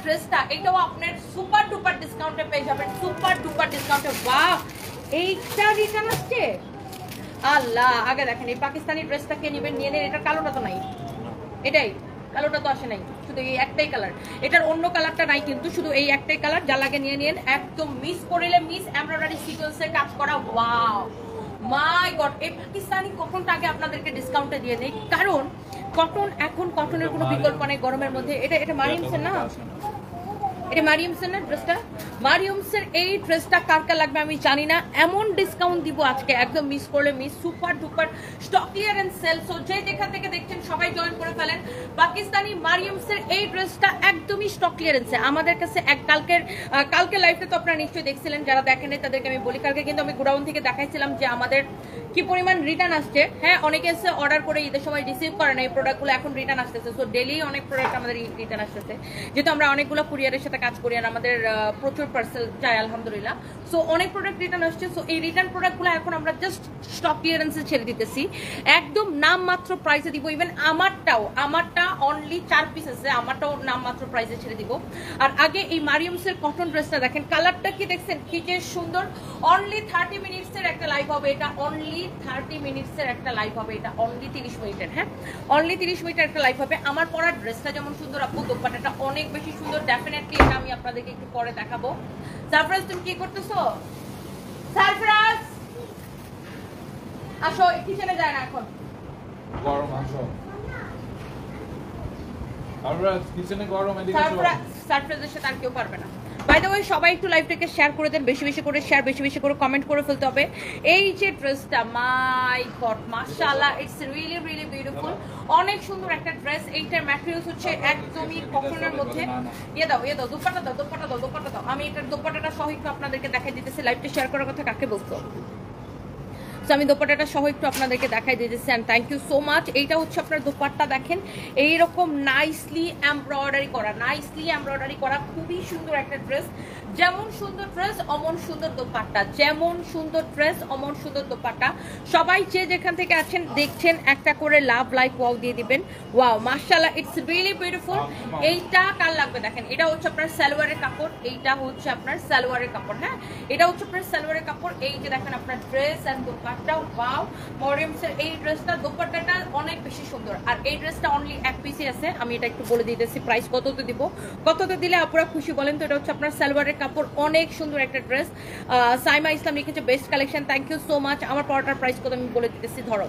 ড্রেসটা এটাও আপনার সুপার ডুপার ডিসকাউন্টে পেয়ে যাবেন, সুপার ডুপার ডিসকাউন্টে। বাহ, এইটা রিটার্ন আসছে, আল্লাহ। আগে দেখেন এই পাকিস্তানি ড্রেসটা কে নেবেন নিয়ে নেন, এটা কালোটা তো নাই, এটাই কালোটা তো আসে নাই, শুধু এই একটাই কালার, এটার অন্য কালারটা নাই কিন্তু, শুধু এই একটাই কালার, যা লাগে নিয়ে নিন। একদম মিস করিলে মিস এমব্রয়ডারি সিকোয়েন্সের কাজ করা, ওয়াও মাই গড। এই পাকিস্তানি কটনটা আগে আপনাদেরকে ডিসকাউন্টে দিয়ে দেই, কারণ কটন এখন কটনের কোনো বিকল্প নেই গরমের মধ্যে। এটা মারিয়ামসের না, এটা মারিয়ামসের না ড্রেসটা, মারিয়ামসের এই ড্রেসটা কার কার লাগবে আমি জানি না, এমন ডিসকাউন্ট দিব আজকে, একদম মিস করলে miss, super duper stock clearance sale. So যে যেখান থেকে দেখছেন সবাই জয়েন করে ফেলেন। পাকিস্তানি মারিয়ামসের এই ড্রেসটা একদমই স্টক ক্লিয়ারেন্সে আমাদের কাছে কালকে লাইভটা তো আপনারা নিশ্চয়ই দেখছিলেন, যারা দেখেন তাদেরকে আমি বলি, কালকে কিন্তু আমি গোডাউন থেকে দেখাইছিলাম যে আমাদের কি পরিমাণ রিটার্ন আসছে। হ্যাঁ, অনেকে এসে অর্ডার করে ঈদের সময় রিসিভ করে না এই প্রোডাক্টগুলো, এখন রিটার্ন আসতেছে। সো ডেলি অনেক প্রোডাক্ট আমাদের রিটার্ন আসতেছে, যেহেতু আমরা অনেকগুলো কুরিয়ারের সাথে কাজ করি আর আমাদের প্রচুর পার্সেল যায় আলহামদুলিল্লাহ। সো অনেক প্রোডাক্ট রিটার্ন আসছে। সো এই রিটার্ন প্রোডাক্টগুলো এখন আমরা জাস্ট স্টক ক্লিয়ারেন্সে ছেড়ে দিতেছি, একদম নামমাত্র প্রাইসে দিব। ইভেন আমারটা অনলি 4 পিস আছে, আমারটাও নামমাত্র প্রাইসে ছেড়ে দিব। আর আগে এই মারিয়ামসের কটন ড্রেসটা দেখেন, কালারটা কি দেখছেন, কি যে সুন্দর। অনলি 30 মিনিটসের একটা লাইভ হবে এটা, অনলি 30 মিনিটসের একটা লাইভ হবে এটা, অনলি 30 মিনিটের। হ্যাঁ, অনলি 30 মিনিটের একটা লাইভ হবে। আমার পরার ড্রেসটা যেমন সুন্দর, আপু দোপাট্টাটা অনেক বেশি সুন্দর, ডেফিনেটলি এটা আমি আপনাদেরকে একটু পরে দেখাবো। সারপ্রাইজ, তুমি কি করতেছো? সারপ্রাইজ, আসো, কিচেনে যায় না এখন, গরম, আসো। সারপ্রাইজ, কিচেনে গরম, এদিকে আসো। সারপ্রাইজের সাথে আর কেউ পারবে না। বাই দ্য ওয়ে, সবাই একটু লাইভটাকে শেয়ার করে দেন, বেশি বেশি করে শেয়ার, বেশি বেশি করে কমেন্ট করে ফেলতে হবে। এই যে ড্রেসটা, মাই গড মাশাআল্লাহ, ইটস রিয়েলি রিয়েলি বিউটিফুল, অনেক সুন্দর একটা ড্রেস। এইটার ম্যাটেরিয়ালস হচ্ছে একদমই কটনের মধ্যে। ইয়ে দাও দোপাট্টা দাও। আমি এটার দোপাট্টাটা সহ একটু আপনাদেরকে দেখাই দিতেছি। লাইভটা শেয়ার করার কথা কাকে বলতো, আমি দোপাট্টাটা সহ একটু আপনাদেরকে দেখাই দিতেছি। And thank you so much. এইটা হচ্ছে আপনার দোপাট্টা, দেখেন এইরকম নাইসলি এমব্রয়ডারি করা, খুবই সুন্দর একটা ড্রেস। যেমন সুন্দর ড্রেস অমন সুন্দর দোপাট্টা, যেমন সুন্দর ড্রেস অমন সুন্দর দোপাট্টা। সবাই যে যেখান থেকে আছেন দেখছেন একটা করে লাভ লাইক ওয়াও দিয়ে দিবেন। ওয়াও মাশাআল্লাহ, ইটস রিয়েলি বিউটিফুল। এইটা কার লাগবে দেখেন, এটা হচ্ছে আপনার সালোয়ারের কাপড়, এইটা হচ্ছে আপনার সালোয়ারের কাপড়। হ্যাঁ, এটা হচ্ছে আপনার সালোয়ারের কাপড়। এই যে দেখেন আপনার ড্রেস এন্ড দোপাট্টা, ওয়াও। মরিয়মসের এই ড্রেসটা, দোপাট্টাটা অনেক বেশি সুন্দর। আর এই ড্রেসটা অনলি এক পিসই আছে, আমি এটা একটু বলে দিতেছি প্রাইস কততে দিব, কততে দিলে আপনারা খুশি বলেন তো। এটা হচ্ছে আপনার সালোয়ারের কাপড়, অনেক সুন্দর একটা ড্রেস। সাইমা ইসলাম লিখেছে best collection, thank you so much. আমার পড়াটার প্রাইস কত আমি বলে দিতেছি, ধরো।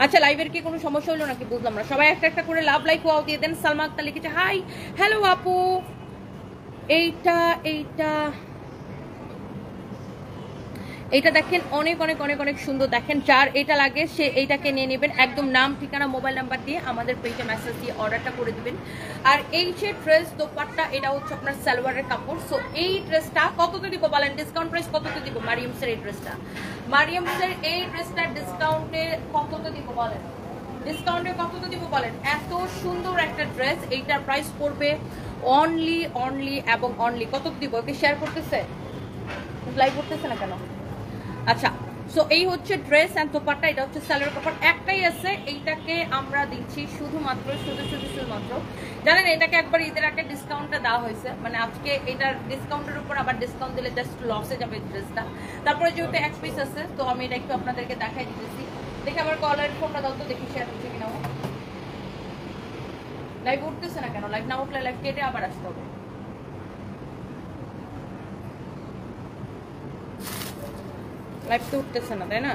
আচ্ছা, লাইভের কি কোনো সমস্যা হলো নাকি বুঝলাম না, সবাই একটা একটা করে লাভ লাইক ওয়াও দিয়ে দেন। সালমা আক্তার লিখেছে হাই, হ্যালো আপু। এইটা দেখেন অনেক অনেক অনেক অনেক সুন্দর, দেখেন যার এটা লাগে সে এইটাকে নিয়ে নেবেন, একদম নাম ঠিকানা মোবাইল নাম্বার দিয়ে আমাদের পেজে মেসেজ দিয়ে অর্ডারটা করে দিবেন। আর এই যে ড্রেস দোপাট্টা, এটা হচ্ছে আপনার সালোয়ারের কাপড়। সো এই ড্রেসটা কততে দিব বলেন, ডিসকাউন্ট প্রাইস কততে দিব? মারিয়ামসের এই ড্রেসটা ডিসকাউন্টে কততে দিব বলেন, এত সুন্দর একটা ড্রেস, এইটার প্রাইস পড়বে অনলি এবং অনলি কত দিব? ওকে শেয়ার করতেছে, লাইভ করতেছে না কেন? আচ্ছা, সো এই হচ্ছে ড্রেস এন্ড দোপাট্টা, এটা হচ্ছে সালোয়ার কাপড়, একটাই আছে। এইটাকে আমরা দিচ্ছি শুধুমাত্র জানেন, এটাকে একবার ঈদের আগে ডিসকাউন্টটা দেওয়া হয়েছে, মানে আজকে এটার ডিসকাউন্টের উপর আবার ডিসকাউন্ট দিলে জাস্ট লসে যাবে ড্রেসটা। তারপরে যেহেতু এক পিস আছে, তো আমি এটা একটু আপনাদেরকে দেখাই দিতেছি। দেখে আমার কলার ফোনটা দাও তো, দেখি শেয়ার হচ্ছে কিনা। লাইভ উঠতেছে না কেন? লাইভ না উঠলে লাইভ কেটে আবার আসতে হবে। লাইভ তো উঠতেছে না, তাই না?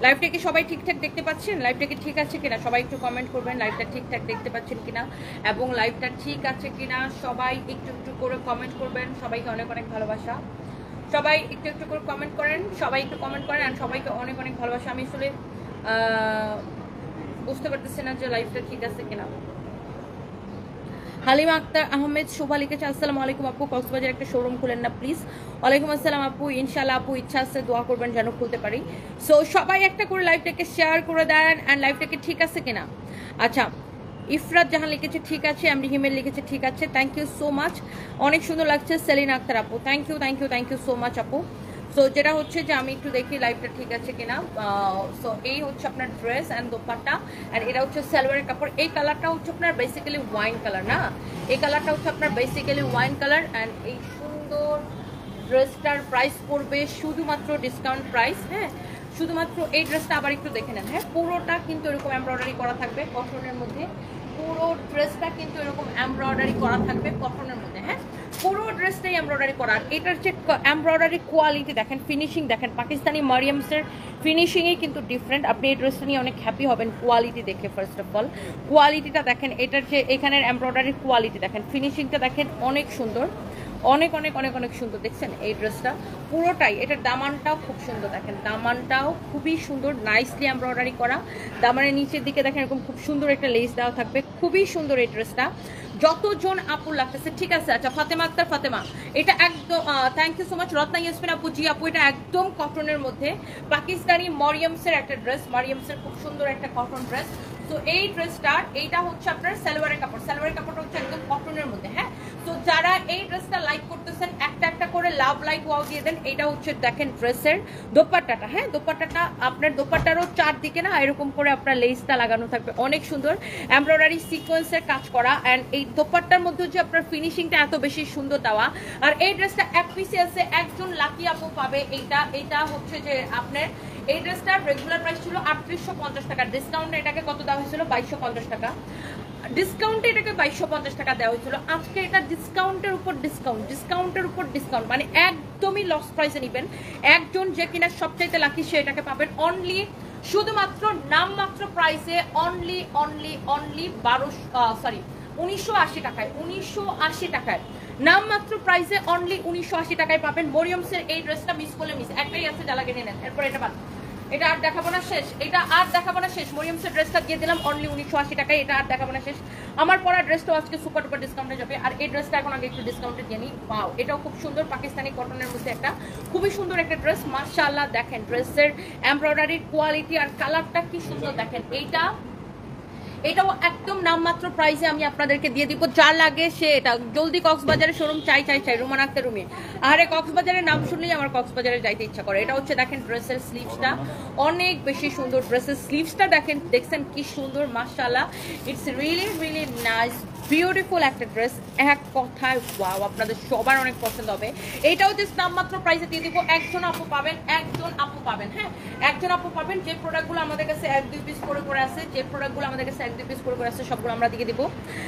লাইভটা কি সবাই ঠিকঠাক দেখতে পাচ্ছেন? লাইভটা কি ঠিক আছে কিনা সবাই একটু কমেন্ট করবেন, লাইভটা ঠিকঠাক দেখতে পাচ্ছেন কিনা এবং লাইভটা ঠিক আছে কিনা সবাই একটু একটু করে কমেন্ট করবেন। সবাইকে অনেক অনেক ভালোবাসা, সবাই একটু একটু করে কমেন্ট করেন, সবাই একটু কমেন্ট করেন আর সবাইকে অনেক অনেক ভালোবাসা। আমি আসলে বুঝতে পারতেছি না যে লাইভটা ঠিক আছে কিনা। হালিমা আক্তার আহমেদ শোভা লিখেছে আসসালামু আলাইকুম আপু, কক্সবাজার একটা শোরুম খুলেন না প্লিজ। ওয়ালাইকুম আসসালাম আপু, ইনশাআল্লাহ আপু, ইচ্ছা আছে, দোয়া করবেন যেন খুলতে পারি। সো সবাই একটা করে লাইভটাকে শেয়ার করে দেন অ্যান্ড লাইভটাকে ঠিক আছে কিনা। আচ্ছা, ইফরাত জাহান লিখেছে ঠিক আছে, এমডি হিমেল লিখেছে ঠিক আছে, থ্যাংক ইউ সো মাচ, অনেক সুন্দর লাগছে। সেলিনা আক্তার আপু, থ্যাংক ইউ সো মাচ আপু। সো যেটা হচ্ছে যে আমি একটু দেখি লাইভটা ঠিক আছে কিনা। সো এই হচ্ছে আপনার ড্রেস অ্যান্ড দোপাট্টা, অ্যান্ড এটা হচ্ছে সালোয়ারের কাপড়। এই কালারটা হচ্ছে আপনার বেসিক্যালি ওয়াইন কালার না, এই কালারটা হচ্ছে আপনার বেসিক্যালি ওয়াইন কালার। অ্যান্ড এই সুন্দর ড্রেসটার প্রাইস পড়বে শুধুমাত্র ডিসকাউন্ট প্রাইস। হ্যাঁ, শুধুমাত্র এই ড্রেসটা আবার একটু দেখে নেন। হ্যাঁ, পুরোটা কিন্তু এরকম এমব্রয়ডারি করা থাকবে কটনের মধ্যে, পুরো ড্রেসটা কিন্তু এরকম এমব্রয়ডারি করা থাকবে কটনের মধ্যে। হ্যাঁ, পুরো ড্রেসটাই এমব্রয়ডারি করা। এটার যে এমব্রয়ডারি কোয়ালিটি দেখেন, ফিনিশিং দেখেন, পাকিস্তানি মারিয়ামসের ফিনিশিংই কিন্তু ডিফারেন্ট। আপনি এই ড্রেসটা নিয়ে অনেক হ্যাপি হবেন কোয়ালিটি দেখে। ফার্স্ট অফ অল কোয়ালিটিটা দেখেন, এটার যে এখানের এমব্রয়ডারির কোয়ালিটি দেখেন, ফিনিশিংটা দেখেন, অনেক সুন্দর, অনেক অনেক অনেক অনেক সুন্দর। দেখছেন এই ড্রেসটা পুরোটাই, এটার দামানটাও খুব সুন্দর দেখেন, দামানটাও খুবই সুন্দর, নাইসলি এমব্রয়ডারি করা। দামানের নিচের দিকে দেখেন এরকম খুব সুন্দর একটা লেস দেওয়া থাকবে, খুবই সুন্দর এই ড্রেসটা। যতজন আপু লাগতেছে, ঠিক আছে। আচ্ছা, ফাতেমা আক্তার ফাতেমা, এটা একদম thank you so much. Ratna Yasmin আপু, জি আপু, এটা একদম কটনের মধ্যে পাকিস্তানি মরিয়ামসের একটা ড্রেস, মরিয়ামসের খুব সুন্দর একটা কটন ড্রেস। তো এই ড্রেসটার এইটা হচ্ছে আপনার সালোয়ারের কাপড়, সালোয়ারের কাপড়টা হচ্ছে একদম কটনের মধ্যে। হ্যাঁ, তো যারা এই ড্রেসটা লাইক করতেছেন একটা একটা করে লাভ লাইক ওয়াও দিয়ে দেন। এটা হচ্ছে দেখেন ড্রেসের দোপাট্টাটা। হ্যাঁ, দোপাট্টাটা আপনার দোপাট্টারও চারদিকে না এরকম করে আপনার লেসটা লাগানো থাকবে, অনেক সুন্দর এমব্রয়ডারি সিকোয়েন্সের কাজ করা। অ্যান্ড এই দোপাট্টার মধ্যে যে আপনার ফিনিশিংটা এত বেশি সুন্দর দেওয়া। আর এই ড্রেসটা এক পিসে আছে, একজন লাকি আপু পাবে এইটা। এইটা হচ্ছে যে আপনার এই ড্রেসটার রেগুলার প্রাইস ছিল 3850 টাকা, ডিসকাউন্টে এটাকে কত দেওয়া হয়েছিল 2250 টাকা, ডিসকাউন্টে এটাকে 2250 টাকা দেওয়া হয়েছিল। আজকে এটা ডিসকাউন্টের উপর ডিসকাউন্ট, ডিসকাউন্টের উপর ডিসকাউন্ট, মানে একদমই লস প্রাইসে নেবেন। একজন যে কিনা সবচাইতে লাকি সে এটাকে পাবেন অনলি শুধুমাত্র নামমাত্র প্রাইসে, অনলি অনলি অনলি 1980 টাকায়, 1980 টাকায় নামমাত্র প্রাইসে অনলি 1980 টাকায় পাবেন মরিয়মসের এই ড্রেসটা। মিস করলে মিস, একটাই আছে, জ্বালা কিনে নেন। এরপর এটা বাদ, এটা আর দেখাবো না, শেষ, এটা আর দেখাবো না, শেষ। মরিয়মসের ড্রেসটা দিয়ে দিলাম অনলি 1980 টাকায়, এটা আর দেখাবো না, শেষ। আমার পরা ড্রেসটাও আজকে সুপার ডুপার ডিসকাউন্টে যাবে। আর এই ড্রেসটা এখন আগে একটু ডিসকাউন্টে দিয়ে নিই। ওয়াও, এটাও খুব সুন্দর, পাকিস্তানি কটনের মধ্যে একটা খুবই সুন্দর একটা ড্রেস। মাশাআল্লাহ, দেখেন ড্রেসের এমব্রয়ডারির কোয়ালিটি আর কালারটা কি সুন্দর দেখেন। এটাও একদম নামমাত্র প্রাইসে আমি আপনাদেরকে দিয়ে দিব। যা লাগে সে এটা জলদি কক্সবাজারের শোরুম চাই চাই চাই, রোমান আক্তার রুমে। আরে কক্সবাজারের নাম শুনলেই আমার কক্সবাজারে যাইতে ইচ্ছা করে। এটা হচ্ছে দেখেন ড্রেসের স্লিভসটা অনেক বেশি সুন্দর, ড্রেসের স্লিভসটা দেখেন, দেখছেন কি সুন্দর, মাশাআল্লাহ, it's really really nice beautiful একটা ড্রেস। এক কথায় ওয়াও, আপনাদের সবার অনেক পছন্দ হবে। এইটাও জাস্ট নামমাত্র প্রাইসে দিয়ে দিব। একজন আপু পাবেন, একজন আপু পাবেন। হ্যাঁ, একজন আপু পাবেন। যে প্রোডাক্টগুলো আমাদের কাছে 1-2 পিস করে আছে, যে প্রোডাক্টগুলো আমাদের কাছে 1-2 পিস করে আছে সবগুলো আমরা দিয়ে দিব।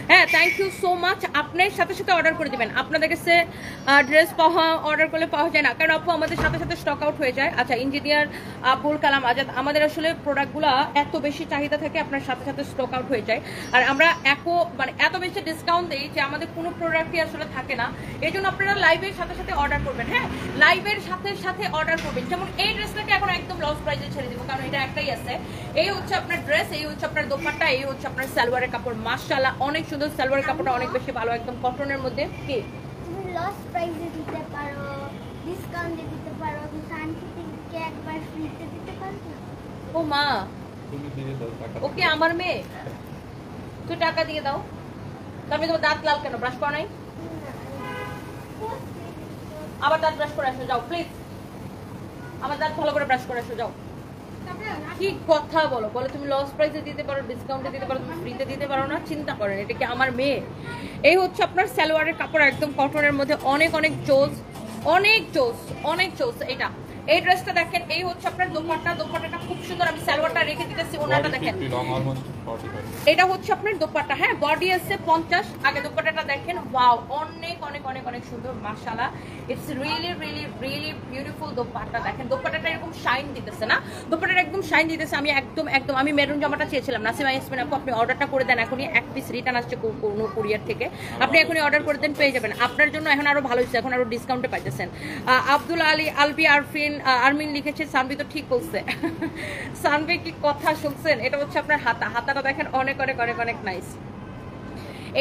হ্যাঁ, থ্যাংক ইউ সো মাচ। আপনার সাথে সাথে অর্ডার করে দিবেন। আপনাদের কাছে ড্রেস অর্ডার করলে পাওয়া যায় না, কারণ আপু আমাদের সাথে সাথে স্টক আউট হয়ে যায়। আচ্ছা, ইঞ্জিনিয়ার আবুল কালাম আজাদ, আমাদের আসলে প্রোডাক্টগুলো এত বেশি চাহিদা থাকে, আপনার সাথে সাথে স্টক আউট হয়ে যায়। আর আমরা মানে এত বেশি ডিসকাউন্ট দিই যে আমাদের কোনো প্রোডাক্টই আসলে থাকে না। এই জন্য আপনারা লাইভের সাথে সাথে অর্ডার করবেন। হ্যাঁ, লাইভের সাথে সাথে অর্ডার করবেন। যেমন এই ড্রেসটাকে এখন একদম লস প্রাইসে ছেড়ে দিব, কারণ এটা একটাই আছে। এই হচ্ছে আপনার ড্রেস, এই হচ্ছে আপনার দোপাট্টা, এই হচ্ছে আপনার সালোয়ারের কাপড়। মাশাআল্লাহ, অনেক সুন্দর সালোয়ারের কাপড়টা, অনেক বেশি ভালো, একদম কটনের মধ্যে। কি তুমি লস প্রাইসে দিতে পারো, ডিসকাউন্টে দিতে পারো, তুমি শান্তিতে একবার ফ্রিতে দিতে পারো না? ও মা, তুমি দিয়ে দাও টাকা। ওকে আমার মেয়ে, তুই টাকা দিয়ে দাও। তবে তোমার দাঁত লাল কেন? ব্রাশ করা নাই? আবার দাঁত ব্রাশ করে আসো, যাও প্লিজ। আমার দাঁত ভালো করে ব্রাশ করে আসো, যাও। কি কথা বলো, বলে তুমি লস প্রাইসে দিতে পারো, ডিসকাউন্টে দিতে পারো, তুমি ফ্রিতে দিতে পারো না? চিন্তা করেন, এটা কি আমার মেয়ে? এই হচ্ছে আপনার সালোয়ারের কাপড়, একদম কটনের মধ্যে, অনেক অনেক জোস, অনেক জোস, অনেক জোস। এটা এই ড্রেসটা দেখেন, এই হচ্ছে আপনার দোপাট্টা, দোপাট্টাটা খুব সুন্দর। আমি সালোয়ারটা রেখে দিতেছি, ওনাটা দেখেন। এটা হচ্ছে আপনার দোপাট্টা। হ্যাঁ, বডি আছে 50। আগে দোপাট্টাটা দেখেন, ওয়াও, অনেক অনেক অনেক অনেক সুন্দর, মাশাআল্লাহ, it's really really really beautiful dupatta. দেখেন দোপাট্টাটা এরকম শাইন দিতেছে না, দোপাট্টাটা একদম শাইন দিতেছে। আমি একদম আমি মেরুন জামাটা চেয়েছিলাম, নাসিমা ইয়াসমিন আপু, আপনি অর্ডারটা করে দেন এখনই। এক পিস রিটার্ন আসছে কোনো কুরিয়ার থেকে, আপনি এখনই অর্ডার করে দেন, পেয়ে যাবেন। আপনার জন্য এখন আরো ভালো হচ্ছে, এখন আরো ডিসকাউন্টে পাইতেছেন। আব্দুল আলী আলবি আরমিন লিখেছে, সানভি তো ঠিক বলছে। সানভি কি কথা শুনছেন? এটা হচ্ছে আপনার হাতাটা দেখেন, অনেক অনেক অনেক অনেক নাইস।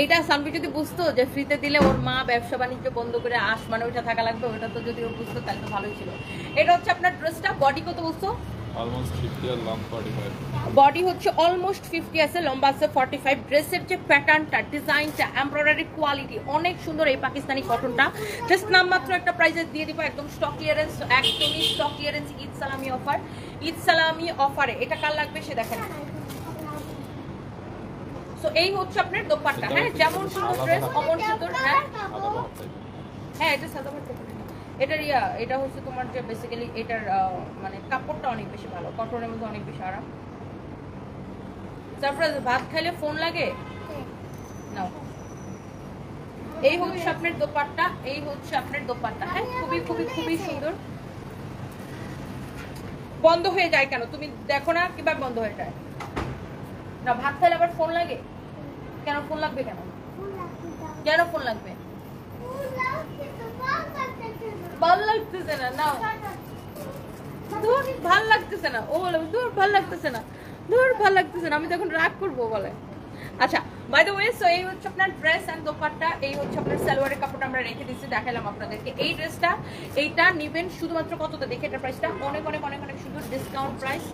এইটা সানভি যদি বুঝতো যে ফ্রিতে দিলে ওর মা ব্যবসা বাণিজ্য বন্ধ করে মানে ওইটা থাকা লাগবে, ওটা তো যদি ও বুঝতো তাহলে তো ভালোই ছিল। এটা হচ্ছে আপনার ড্রেসটা, বডি কত বুঝতো? অলমোস্ট 50 আর লং 45 বডি হচ্ছে অলমোস্ট 50 আছে, লম্বা আছে 45। ড্রেসের যে প্যাটার্নটা, ডিজাইনটা, এমব্রয়ডারি কোয়ালিটি অনেক সুন্দর। এই পাকিস্তানি কটনটা জাস্ট নামমাত্র একটা প্রাইসে দিয়ে দিব, একদম স্টক ক্লিয়ারেন্স, একদমই স্টক ক্লিয়ারেন্স, ঈদ সালামি অফার। ঈদ সালামি অফারে এটা কার লাগবে সে দেখেন। সো এই হচ্ছে আপনার দোপাট্টা। হ্যাঁ, যেমন সুন্দর ড্রেস অমন সুন্দর। হ্যাঁ হ্যাঁ, এটা সাদা বাট এটার এটা হচ্ছে তোমার যে বেসিক্যালি এটার মানে কাপড়টা অনেক বেশি ভালো, কটনের মধ্যে অনেক বেশি আরাম। সারপ্রাইজ, ভাত খাইলে ফোন লাগে নাও। এই হচ্ছে আপনার দোপাট্টা, এই হচ্ছে আপনার দোপাট্টা। হ্যাঁ, খুবই খুবই খুবই সুন্দর। বন্ধ হয়ে যায় কেন তুমি দেখো না কিভাবে বন্ধ হয়ে যায়? না, ভাত খাইলে আবার ফোন লাগে কেন? ফোন লাগবে কেন? কেন ফোন লাগবে? ভাল লাগতেছে না, নাও। দূর ভাল লাগতেছে না, ও বলে দূর ভাল লাগতেছে না, দূর ভাল লাগতেছে না, আমি তখন রাগ করবো বলে। আচ্ছা, বাই দ্য ওয়ে, সো এই হচ্ছে আপনার ড্রেস এন্ড দোপাট্টা। এই হচ্ছে আপনার সালোয়ারের কাপড়টা আমরা রেখে দিচ্ছি, দেখালাম আপনাদেরকে। এই ড্রেসটা এইটা নিবেন শুধুমাত্র কতটা দেখে, এটা প্রাইসটা অনেক অনেক অনেক অনেক সুন্দর, ডিসকাউন্ট প্রাইস।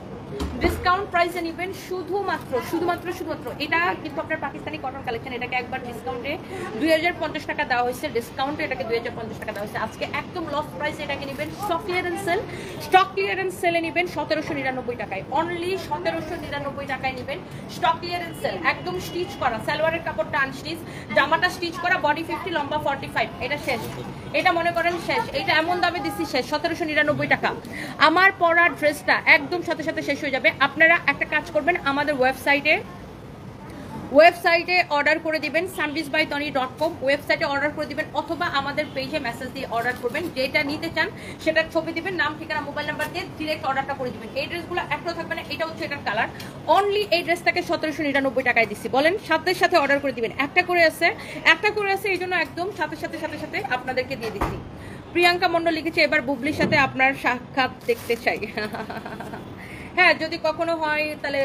ডিসকাউন্ট প্রাইসে নিবেন শুধুমাত্র শুধুমাত্র শুধুমাত্র। এটা কিন্তু আপনার পাকিস্তানি কটন কালেকশন, এটাকে একবার ডিসকাউন্টে 2050 টাকা দেওয়া হয়েছে, ডিসকাউন্টে এটাকে 2050 টাকা দেওয়া হয়েছে। আজকে একদম লস প্রাইসে এটাকে নিবেন stock clearance sale. Stock clearance সেলে নিবেন 1799 টাকায়, অনলি 1799 টাকায় নিবেন স্টক ক্লিয়ারেন্স সেল। একদম স্টিচ করা, সালোয়ারের কাপড়টা আনস্টিচ, জামাটা স্টিচ করা, বডি 50, লম্বা 45। এটা শেষ, এটা মনে করেন শেষ। এটা এমন দামে দিচ্ছি শেষ, 1799 টাকা। আমার পরা ড্রেসটা একদম সাথে সাথে শেষ হয়ে যাবে। আপনারা একটা কাজ করবেন, আমাদের ওয়েবসাইটে অর্ডার করে দিবেন, sunbizbytony.com ওয়েবসাইটে অর্ডার করে দিবেন, অথবা আমাদের পেজে মেসেজ দিয়ে অর্ডার করবেন। যেটা নিতে চান সেটার ছবি দিবেন, নাম ঠিকানা মোবাইল নাম্বার দিয়ে ডিরেক্ট অর্ডারটা করে দিবেন। এই ড্রেসগুলো একটাও থাকবে না, এটা হচ্ছে এটার কালার। অনলি এই ড্রেসটাকে 1799 টাকায় দিচ্ছি, বলেন সাথে সাথে অর্ডার করে দিবেন। একটা করে আছে এই জন্য একদম সাথে সাথে আপনাদেরকে দিয়ে দিচ্ছি। প্রিয়াঙ্কা মন্ডল লিখেছে, এবার বুবলির সাথে আপনার সাক্ষাৎ দেখতে চাই। হ্যাঁ, যদি কখনো হয় তাহলে,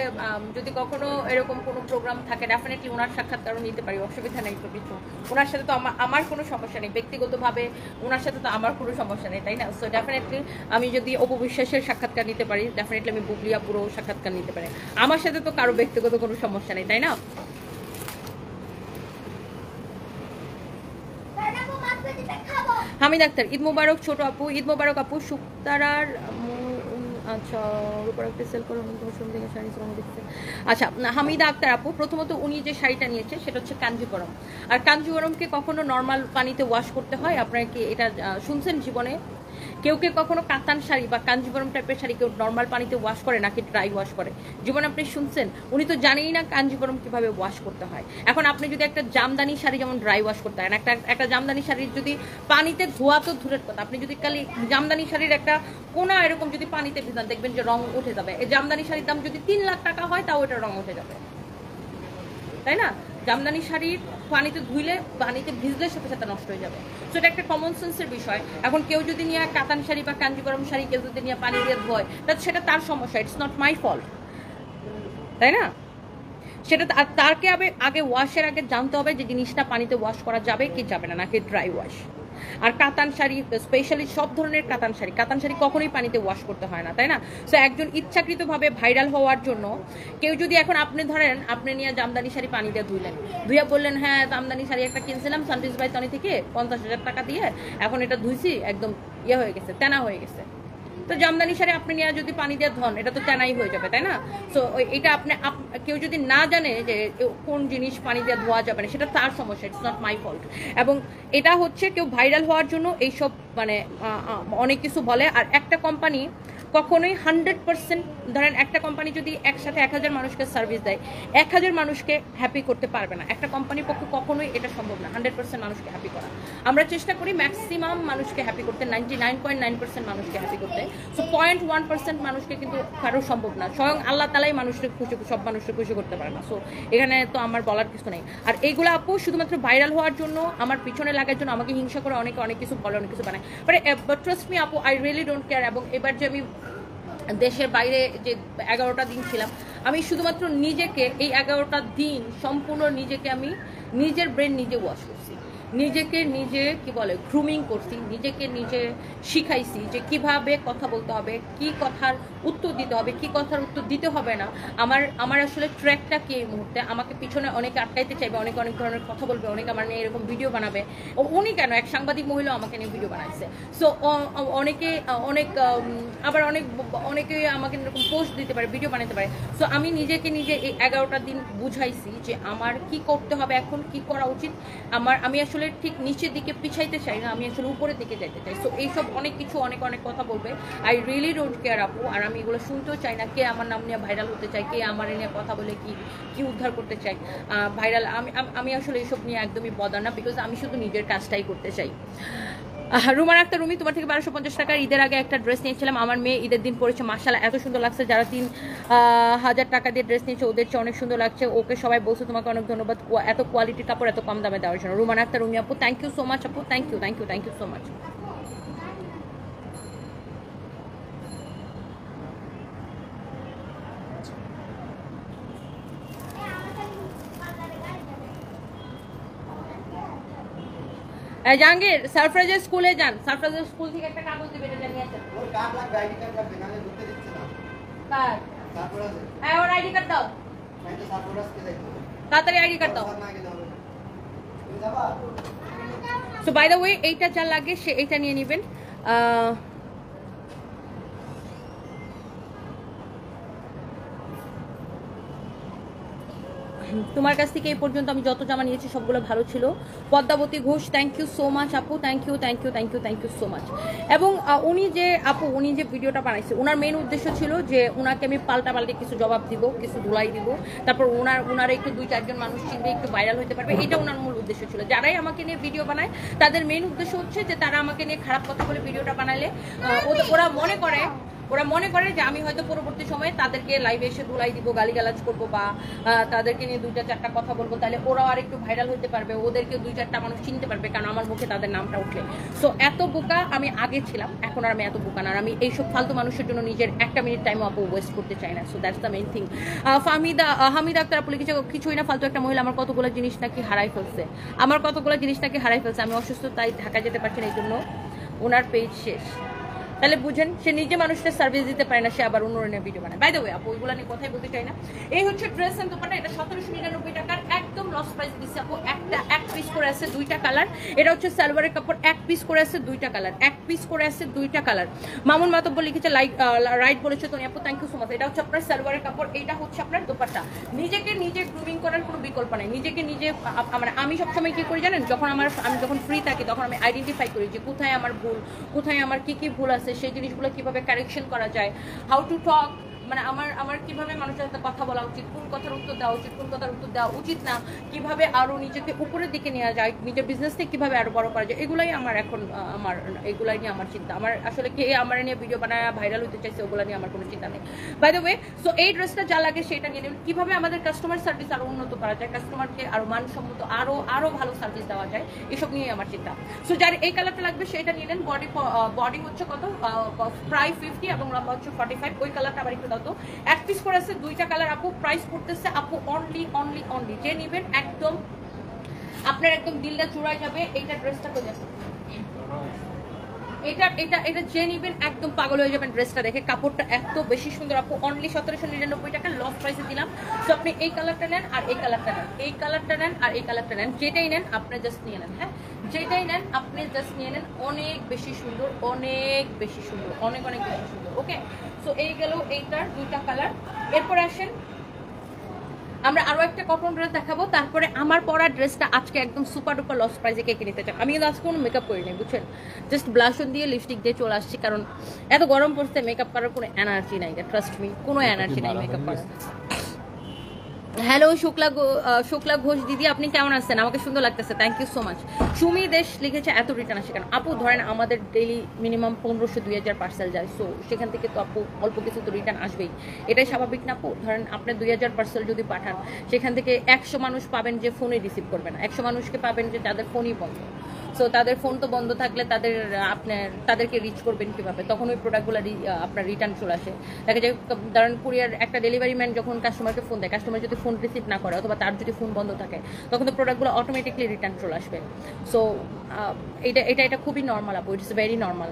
যদি কখনো এরকম কোনো প্রোগ্রাম থাকে ডেফিনেটলি ওনার সাক্ষাৎকারও নিতে পারি, অসুবিধা নেই তো কিছু। ওনার সাথে তো আমার কোনো সমস্যা নেই, ব্যক্তিগতভাবে ওনার সাথে তো আমার কোনো সমস্যা নেই, তাই না? সো ডেফিনেটলি আমি যদি অপবিশ্বাসের সাক্ষাৎকার নিতে পারি, ডেফিনেটলি আমি বুবলিয়া পুরো সাক্ষাৎকার নিতে পারি। আমার সাথে তো কারো ব্যক্তিগত কোনো সমস্যা নেই, তাই না? হামিদ আক্তার, ঈদ মুবারক ছোট আপু। ঈদ মুবারক আপু। শুক্তারার, আচ্ছা সেল করো, আচ্ছা হামিদা আক্তার আপু, প্রথমত উনি যে শাড়িটা নিয়েছে সেটা হচ্ছে কাঞ্জিবরম। আর কাঞ্জিবরমকে কখনো নর্মাল পানিতে ওয়াশ করতে হয়? আপনারা কি এটা শুনছেন জীবনে? কেউ কখনো কাতান শাড়ি বা কাঞ্জিবরম টাইপের শাড়ি কেউ নর্মাল পানিতে ওয়াশ করে নাকি ড্রাই ওয়াশ করে জীবনে আপনি শুনছেন? উনি তো জানেই না কাঞ্জিবরম কিভাবে ওয়াশ করতে হয়। এখন আপনি যদি একটা জামদানি শাড়ি যেমন ড্রাই ওয়াশ করতে হয় না, একটা জামদানি শাড়ির যদি পানিতে ধোয়া তো দূরের কথা, আপনি যদি খালি জামদানি শাড়ির একটা কোনা এরকম যদি পানিতে ভিজান, দেখবেন যে রং উঠে যাবে। এই জামদানি শাড়ির দাম যদি 3 লাখ টাকা হয় তাও এটা রং উঠে যাবে, তাই না? জামদানি শাড়ির পানিতে ধুইলে, পানিতে ভিজলে সাথে সাথে নষ্ট হয়ে যাবে। সো এটা একটা কমন সেন্সের বিষয়। এখন কেউ যদি নিয়ে কাতান শাড়ি বা কাঞ্জিবরম শাড়ি কেউ যদি নিয়ে পানি দিয়ে ধোয়, তাহলে সেটা তার সমস্যা, ইটস নট মাই ফল্ট, তাই না? সেটা তারকে আগে ওয়াশের আগে জানতে হবে যে জিনিসটা পানিতে ওয়াশ করা যাবে কি যাবে না, নাকি ড্রাই ওয়াশ। আর কাতান শাড়ি, স্পেশালি সব ধরনের কাতান শাড়ি কখনোই পানিতে ওয়াশ করতে হয় না, তাই না? সো একজন ইচ্ছাকৃতভাবে ভাইরাল হওয়ার জন্য কেউ যদি, এখন আপনি ধরেন আপনি নিয়ে জামদানি শাড়ি পানি দিয়ে ধুইয়া বললেন হ্যাঁ জামদানি শাড়ি একটা কিনছিলাম সানবিজ বাই তনি থেকে 50,000 টাকা দিয়ে, এখন এটা ধুইছি একদম হয়ে গেছে, তেনা হয়ে গেছে। তো জামদানি শাড়ি আপনি নিয়ে যদি পানি দিয়ে ধন, এটা তো তেনাই হয়ে যাবে, তাই না? সো এটা কেউ যদি না জানে যে কোন জিনিস পানি দিয়ে ধোয়া যাবে না, সেটা তার সমস্যা, ইটস নট মাই ফল্ট। এবং এটা হচ্ছে কেউ ভাইরাল হওয়ার জন্য এইসব মানে অনেক কিছু বলে। আর একটা কোম্পানি কখনোই 100%, ধরেন একটা কোম্পানি যদি একসাথে 1000 মানুষকে সার্ভিস দেয়, 1000 মানুষকে হ্যাপি করতে পারবে না। একটা কোম্পানির পক্ষে কখনোই এটা সম্ভব না 100% মানুষকে হ্যাপি করা। আমরা চেষ্টা করি ম্যাক্সিমাম মানুষকে হ্যাপি করতে, 99.9% মানুষকে হ্যাপি করতে। সো 0.1% মানুষকে কিন্তু কারো সম্ভব না। স্বয়ং আল্লাহ তালাই মানুষকে খুশি, সব মানুষকে খুশি করতে পারে না। সো এখানে তো আমার বলার কিছু নেই। আর এইগুলো আপু শুধুমাত্র ভাইরাল হওয়ার জন্য, আমার পিছনে লাগার জন্য, আমাকে হিংসা করে অনেক কিছু বলে, অনেক কিছু বানায়। বাট ট্রাস্ট মি আপু, আই রিয়েলি ডোন্ট কেয়ার। এবং এবার যে আমি দেশের বাইরে যে 11টা দিন ছিলাম, আমি শুধুমাত্র নিজেকে এই 11টা দিন সম্পূর্ণ নিজেকে আমি নিজের ব্রেন নিজে ওয়াশ করছি। নিজেকে নিজে কি বলে গ্রুমিং করছি, নিজেকে নিজে শিখাইছি যে কিভাবে কথা বলতে হবে, কি কথার উত্তর দিতে হবে, কি কথার উত্তর দিতে হবে না। আমার আসলে ট্র্যাকটা কি এই মুহূর্তে, আমাকে পিছনে অনেকে আটকাইতে চাইবে, অনেক ধরনের কথা বলবে, অনেকে আমার নিয়ে এরকম ভিডিও বানাবে। উনি কেন, এক সাংবাদিক মহিলা আমাকে নিয়ে ভিডিও বানাইছে। সো অনেকে অনেকে আমাকে এরকম পোস্ট দিতে পারে, ভিডিও বানাতে পারে। সো আমি নিজেকে নিজে এই 11টা দিন বুঝাইছি যে আমার কি করতে হবে, এখন কি করা উচিত। আমি আসলে ঠিক নিচের দিকে পিছাইতে চাই না, আমি আসলে উপরের দিকে যাইতে চাই। সো এইসব অনেক কিছু অনেক কথা বলবে। আই রিয়েলি ডোন্ট কেয়ার আপু, আর আমি এগুলো শুনতেও চাই না। কে আমার নাম নিয়ে ভাইরাল হতে চায়, কে আমার নিয়ে কথা বলে কি উদ্ধার করতে চাই ভাইরাল। আমি আসলে এইসব নিয়ে একদমই বদার না, বিকজ আমি শুধু নিজের কাজটাই করতে চাই। রুমার আক্তার রুমি, তোমার থেকে 1250 টাকার ঈদের আগে একটা ড্রেস নিয়েছিলাম, আমার মেয়ে ঈদের দিন পরেছে, মাশাআল্লাহ এত সুন্দর লাগছে। যারা 3000 টাকা দিয়ে ড্রেস নিয়েছে ওদের চেয়ে অনেক সুন্দর লাগছে। ওকে সবাই বলছে তোমাকে অনেক ধন্যবাদ এত কোয়ালিটির কাপড় এত কম দামে দেওয়ার জন্য। রুমার আক্তার রুমি আপু, থ্যাংক ইউ সো মাচ আপু, thank you so much. Jahangir সারফরাজের স্কুলে যান, সারফরাজের স্কুল থেকে একটা কাগজ দিবে, এটা জানিয়ে আছেন। ওর কার্ড লাগবে, আইডি কার্ড লাগবে, নালে ঢুকতে দিচ্ছে না। কার? সারফরাজের। হ্যাঁ, ওর আইডি কার্ড দাও। আমি তো সারফরাজকে দেখবো। তাড়াতাড়ি আইডি কার্ড দাও। না গেলে হবে না। তুমি যাবা? সো বাই দ্য ওয়ে, এইটা যা লাগে সে এইটা নিয়ে নেবেন। তোমার কাছ থেকে এই পর্যন্ত আমি যত জামা নিয়েছি সবগুলো ভালো ছিল। Padmavati Ghosh, thank you so much আপু, থ্যাংক ইউ সো মাচ। এবং উনি যে ভিডিওটা বানাইছে, ওনার মেন উদ্দেশ্য ছিল যে ওনাকে আমি পাল্টাপাল্টি কিছু জবাব দিব, কিছু ধুলাই দিব, তারপর ওনার একটু 2-4 জন মানুষ চিনবে, একটু ভাইরাল হতে পারবে, এটা ওনার মূল উদ্দেশ্য ছিল। যারাই আমাকে নিয়ে ভিডিও বানায় তাদের মেন উদ্দেশ্য হচ্ছে যে তারা আমাকে নিয়ে খারাপ কথা বলে ভিডিওটা বানালে ওরা মনে করে যে আমি হয়তো পরবর্তী সময়ে তাদেরকে লাইভে এসে ধুলাই দিব, গালিগালাজ করবো, বা তাদেরকে নিয়ে 2-4টা কথা বলবো, তাহলে ওরাও আর একটু ভাইরাল হতে পারবে, ওদেরকে 2-4টা মানুষ চিনতে পারবে, কারণ আমার মুখে তাদের নামটা উঠলে। সো এত বোকা আমি আগে ছিলাম, এখন আর আমি এত বোকা না। আর আমি এইসব ফালতু মানুষের জন্য নিজের 1 মিনিট টাইম আপু ওয়েস্ট করতে চাই না। So that's the main thing. Hamida Akhtar আপু লিখেছে, কিছুই না, ফালতু একটা মহিলা আমার কতগুলো জিনিস নাকি হারাই ফেলছে। আমি অসুস্থ, তাই ঢাকা যেতে পারছি না, এই জন্য ওনার পেজ শেষ। তাহলে বুঝেন, সে নিজে মানুষটা সার্ভিস দিতে পারে না, সে আবার অন্য ভিডিও বানায়। বাই দ্য ওয়ে আপু, ওইগুলো নিয়ে কথাই বলতে চাই না। এই হচ্ছে ড্রেস এন্ড দোপাট্টা, এটা 1799 টাকার একদম লস প্রাইস দিচ্ছে আপু। এক পিস করে আছে 2টা কালার। এটা হচ্ছে সালোয়ারের কাপড়, 1 পিস করে আছে 2টা কালার, মামুন মাতব্বর লিখেছে, রাইট বলেছে তুমি আপু, থ্যাংক ইউ সো মাচ। এটা হচ্ছে আপনার সালোয়ারের কাপড়, এটা হচ্ছে আপনার দোপাট্টা। নিজেকে নিজে গ্রুমিং করার কোনো বিকল্প নাই। নিজেকে নিজে আমি সবসময় কি করি জানেন, আমি যখন ফ্রি থাকি তখন আমি আইডেন্টিফাই করি যে কোথায় আমার ভুল, কোথায় আমার কি ভুল আছে, সেই জিনিসগুলো কিভাবে কারেকশন করা যায়, হাউ টু টক, মানে আমার কিভাবে মানুষের সাথে কথা বলা উচিত, কোন কথার উত্তর দেওয়া উচিত, কোন কথার উত্তর দেওয়া উচিত না, কিভাবে আরো নিজেকে উপরের দিকে নেওয়া যায়, নিজের বিজনেসকে কিভাবে আরো বড় করা যায়, এগুলাই আমার এখন এগুলাই নিয়ে আমার চিন্তা। আমার আসলে কে আমার নিয়ে ভিডিও বানায় ভাইরাল হতে চাইছে, ওগুলো নিয়ে আমার কোনো চিন্তা নেই। বাই দ্য ওয়ে, সো এই ড্রেসটা যা লাগে সেটা নিয়ে নেবেন। কিভাবে আমাদের কাস্টমার সার্ভিস আরো উন্নত করা যায়, কাস্টমারকে আরো মানসম্মত আরো ভালো সার্ভিস দেওয়া যায়, এসব নিয়ে আমার চিন্তা। সো যার এই কালারটা লাগবে সেটা নিয়ে নেন। বডি হচ্ছে কত, প্রায় 50 এবং লম্বা হচ্ছে 45। ওই কালারটা আবার একটু দাও তো। 1 পিস করে আছে 2টা কালার আপু, প্রাইস পড়তেছে আপু অনলি যে নেবেন একদম আপনার একদম দিলটা চূড়ায় যাবে। এইটা ড্রেসটা তো দেখো, এটা যে নিবেন একদম পাগল হয়ে যাবেন ড্রেসটা দেখে। কাপড়টা এত বেশি সুন্দর আপু, অনলি 1799 টাকা লস প্রাইসে দিলাম। তো আপনি এই কালারটা নেন আর এই কালারটা নেন, যেটাই নেন আপনি জাস্ট নিয়ে নেন। হ্যাঁ, যেটাই নেন আপনি জাস্ট নিয়ে নেন। অনেক বেশি সুন্দর, অনেক বেশি সুন্দর। ওকে, সো এই গেল এইটার 2টা কালার। এরপর আসেন আমরা আরো একটা কটন ড্রেস দেখাবো, তারপরে আমার পরা ড্রেসটা আজকে একদম সুপার ডুপার লস প্রাইসে কে নিতে চান। আমি কিন্তু আজকে কোনো মেকআপ করিনি, বুঝছেন, জাস্ট ব্লাশন দিয়ে লিপস্টিক দিয়ে চলে আসছি, কারণ এত গরম পড়ছে, মেকআপ করার কোনো এনার্জি নাই, ট্রাস্ট মি, কোনো এনার্জি নাই মেকআপ করার। হ্যালো শুক্লা ঘোষ দিদি, আপনি কেমন আছেন? আমাকে সুন্দর লাগতেছে, thank you so much. Sumi Desh লিখেছে, এত রিটার্ন আসে কেন আপু? ধরেন আমাদের ডেইলি মিনিমাম 1500-2000 পার্সেল যায়, সো সেখান থেকে তো আপু অল্প কিছু তো রিটার্ন আসবেই, এটাই স্বাভাবিক না আপু? ধরেন আপনি 2000 পার্সেল যদি পাঠান, সেখান থেকে 100 মানুষ পাবেন যে ফোনে রিসিভ করবে না, 100 মানুষকে পাবেন যে যাদের ফোনই বন্ধ। সো তাদের ফোন তো বন্ধ থাকলে তাদেরকে রিচ করবেন কীভাবে? তখন ওই প্রোডাক্টগুলো আপনার রিটার্ন চলে আসে। দেখা যায় ধরেন কুরিয়ার একটা ডেলিভারি ম্যান যখন কাস্টমারকে ফোন দেয়, কাস্টমার যদি ফোন রিসিভ না করে অথবা তার যদি ফোন বন্ধ থাকে, তখন তো প্রোডাক্টগুলো অটোমেটিকলি রিটার্ন চলে আসবে। সো এটা খুবই নর্মাল আপু, ইটস ভেরি নর্মাল।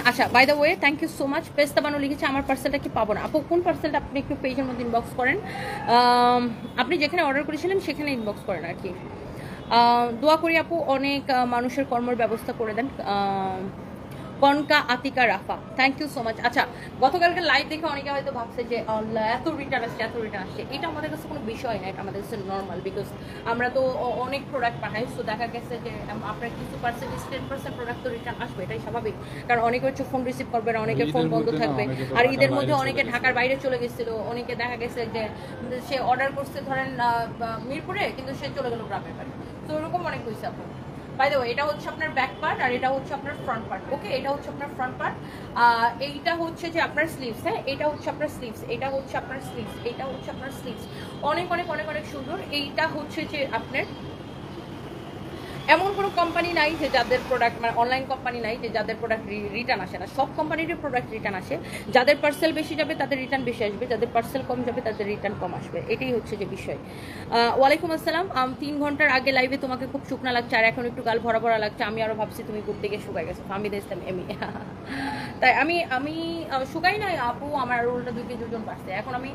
আচ্ছা, by the way thank you so much. Pesta Banu লিখেছে আমার পার্সেলটা কি পাবো না। আপু কোন পার্সেলটা আপনি একটু পেজের মধ্যে ইনবক্স করেন, আপনি যেখানে অর্ডার করেছিলেন সেখানে ইনবক্স করেন আর কি। দোয়া করি আপু অনেক মানুষের কর্মের ব্যবস্থা করে দেন। Konka Atika Rafa, thank you so much. আচ্ছা, গতকালকে লাইভ দেখে অনেকে হয়তো ভাবছে যে এত রিটার্ন আসছে। এটা আমাদের কাছে কোনো বিষয় না, এটা আমাদের কাছে নর্মাল, বিকজ আমরা তো অনেক প্রোডাক্ট পাঠাই। সো দেখা গেছে যে আপনার কিছু পার্সেন্টেজ 10% প্রোডাক্ট তো রিটার্ন আসবে, এটাই স্বাভাবিক। কারণ অনেকে হচ্ছে ফোন রিসিভ করবে না, অনেকের ফোন বন্ধ থাকবে। আর ঈদের মধ্যে অনেকে ঢাকার বাইরে চলে গেছিল, অনেকে দেখা গেছে যে সে অর্ডার করছে ধরেন মিরপুরে, কিন্তু সে চলে গেল গ্রামের বাড়ি। তো ওরকম অনেক হয়েছে আপু। বাই দ্য ওয়ে এটা হচ্ছে আপনার ব্যাক পার্ট আর এটা হচ্ছে আপনার ফ্রন্ট পার্ট। ওকে, এটা হচ্ছে আপনার ফ্রন্ট পার্ট, এইটা হচ্ছে যে আপনার স্লিভস। হ্যাঁ, এটা হচ্ছে আপনার স্লিভস, এটা হচ্ছে আপনার স্লিভস, এটা হচ্ছে আপনার স্লিভস। অনেক অনেক অনেক অনেক সুন্দর। এইটা হচ্ছে যে আপনার এমন কোনো কোম্পানি নাই যে যাদের প্রোডাক্ট, মানে অনলাইন কোম্পানি নাই যে যাদের প্রোডাক্ট রিটার্ন আসে না। সব কোম্পানিরই প্রোডাক্ট রিটার্ন আসে। যাদের পার্সেল বেশি যাবে তাদের রিটার্ন বেশি আসবে, যাদের পার্সেল কম যাবে তাদের রিটার্ন কম আসবে। এটাই হচ্ছে যে বিষয়। ওয়ালাইকুম আসসালাম। 3 ঘন্টার আগে লাইভে তোমাকে খুব শুকনা লাগছে আর এখন একটু গাল ভরা ভরা লাগছে। আমি আরও ভাবছি তুমি ঘুরতে গিয়ে শুকাই গেছো। আমি দেখতাম এমি তাই আমি শুকাই নাই আপু, আমার রোলটা 2 কেজি ওজন বাড়ছে। এখন আমি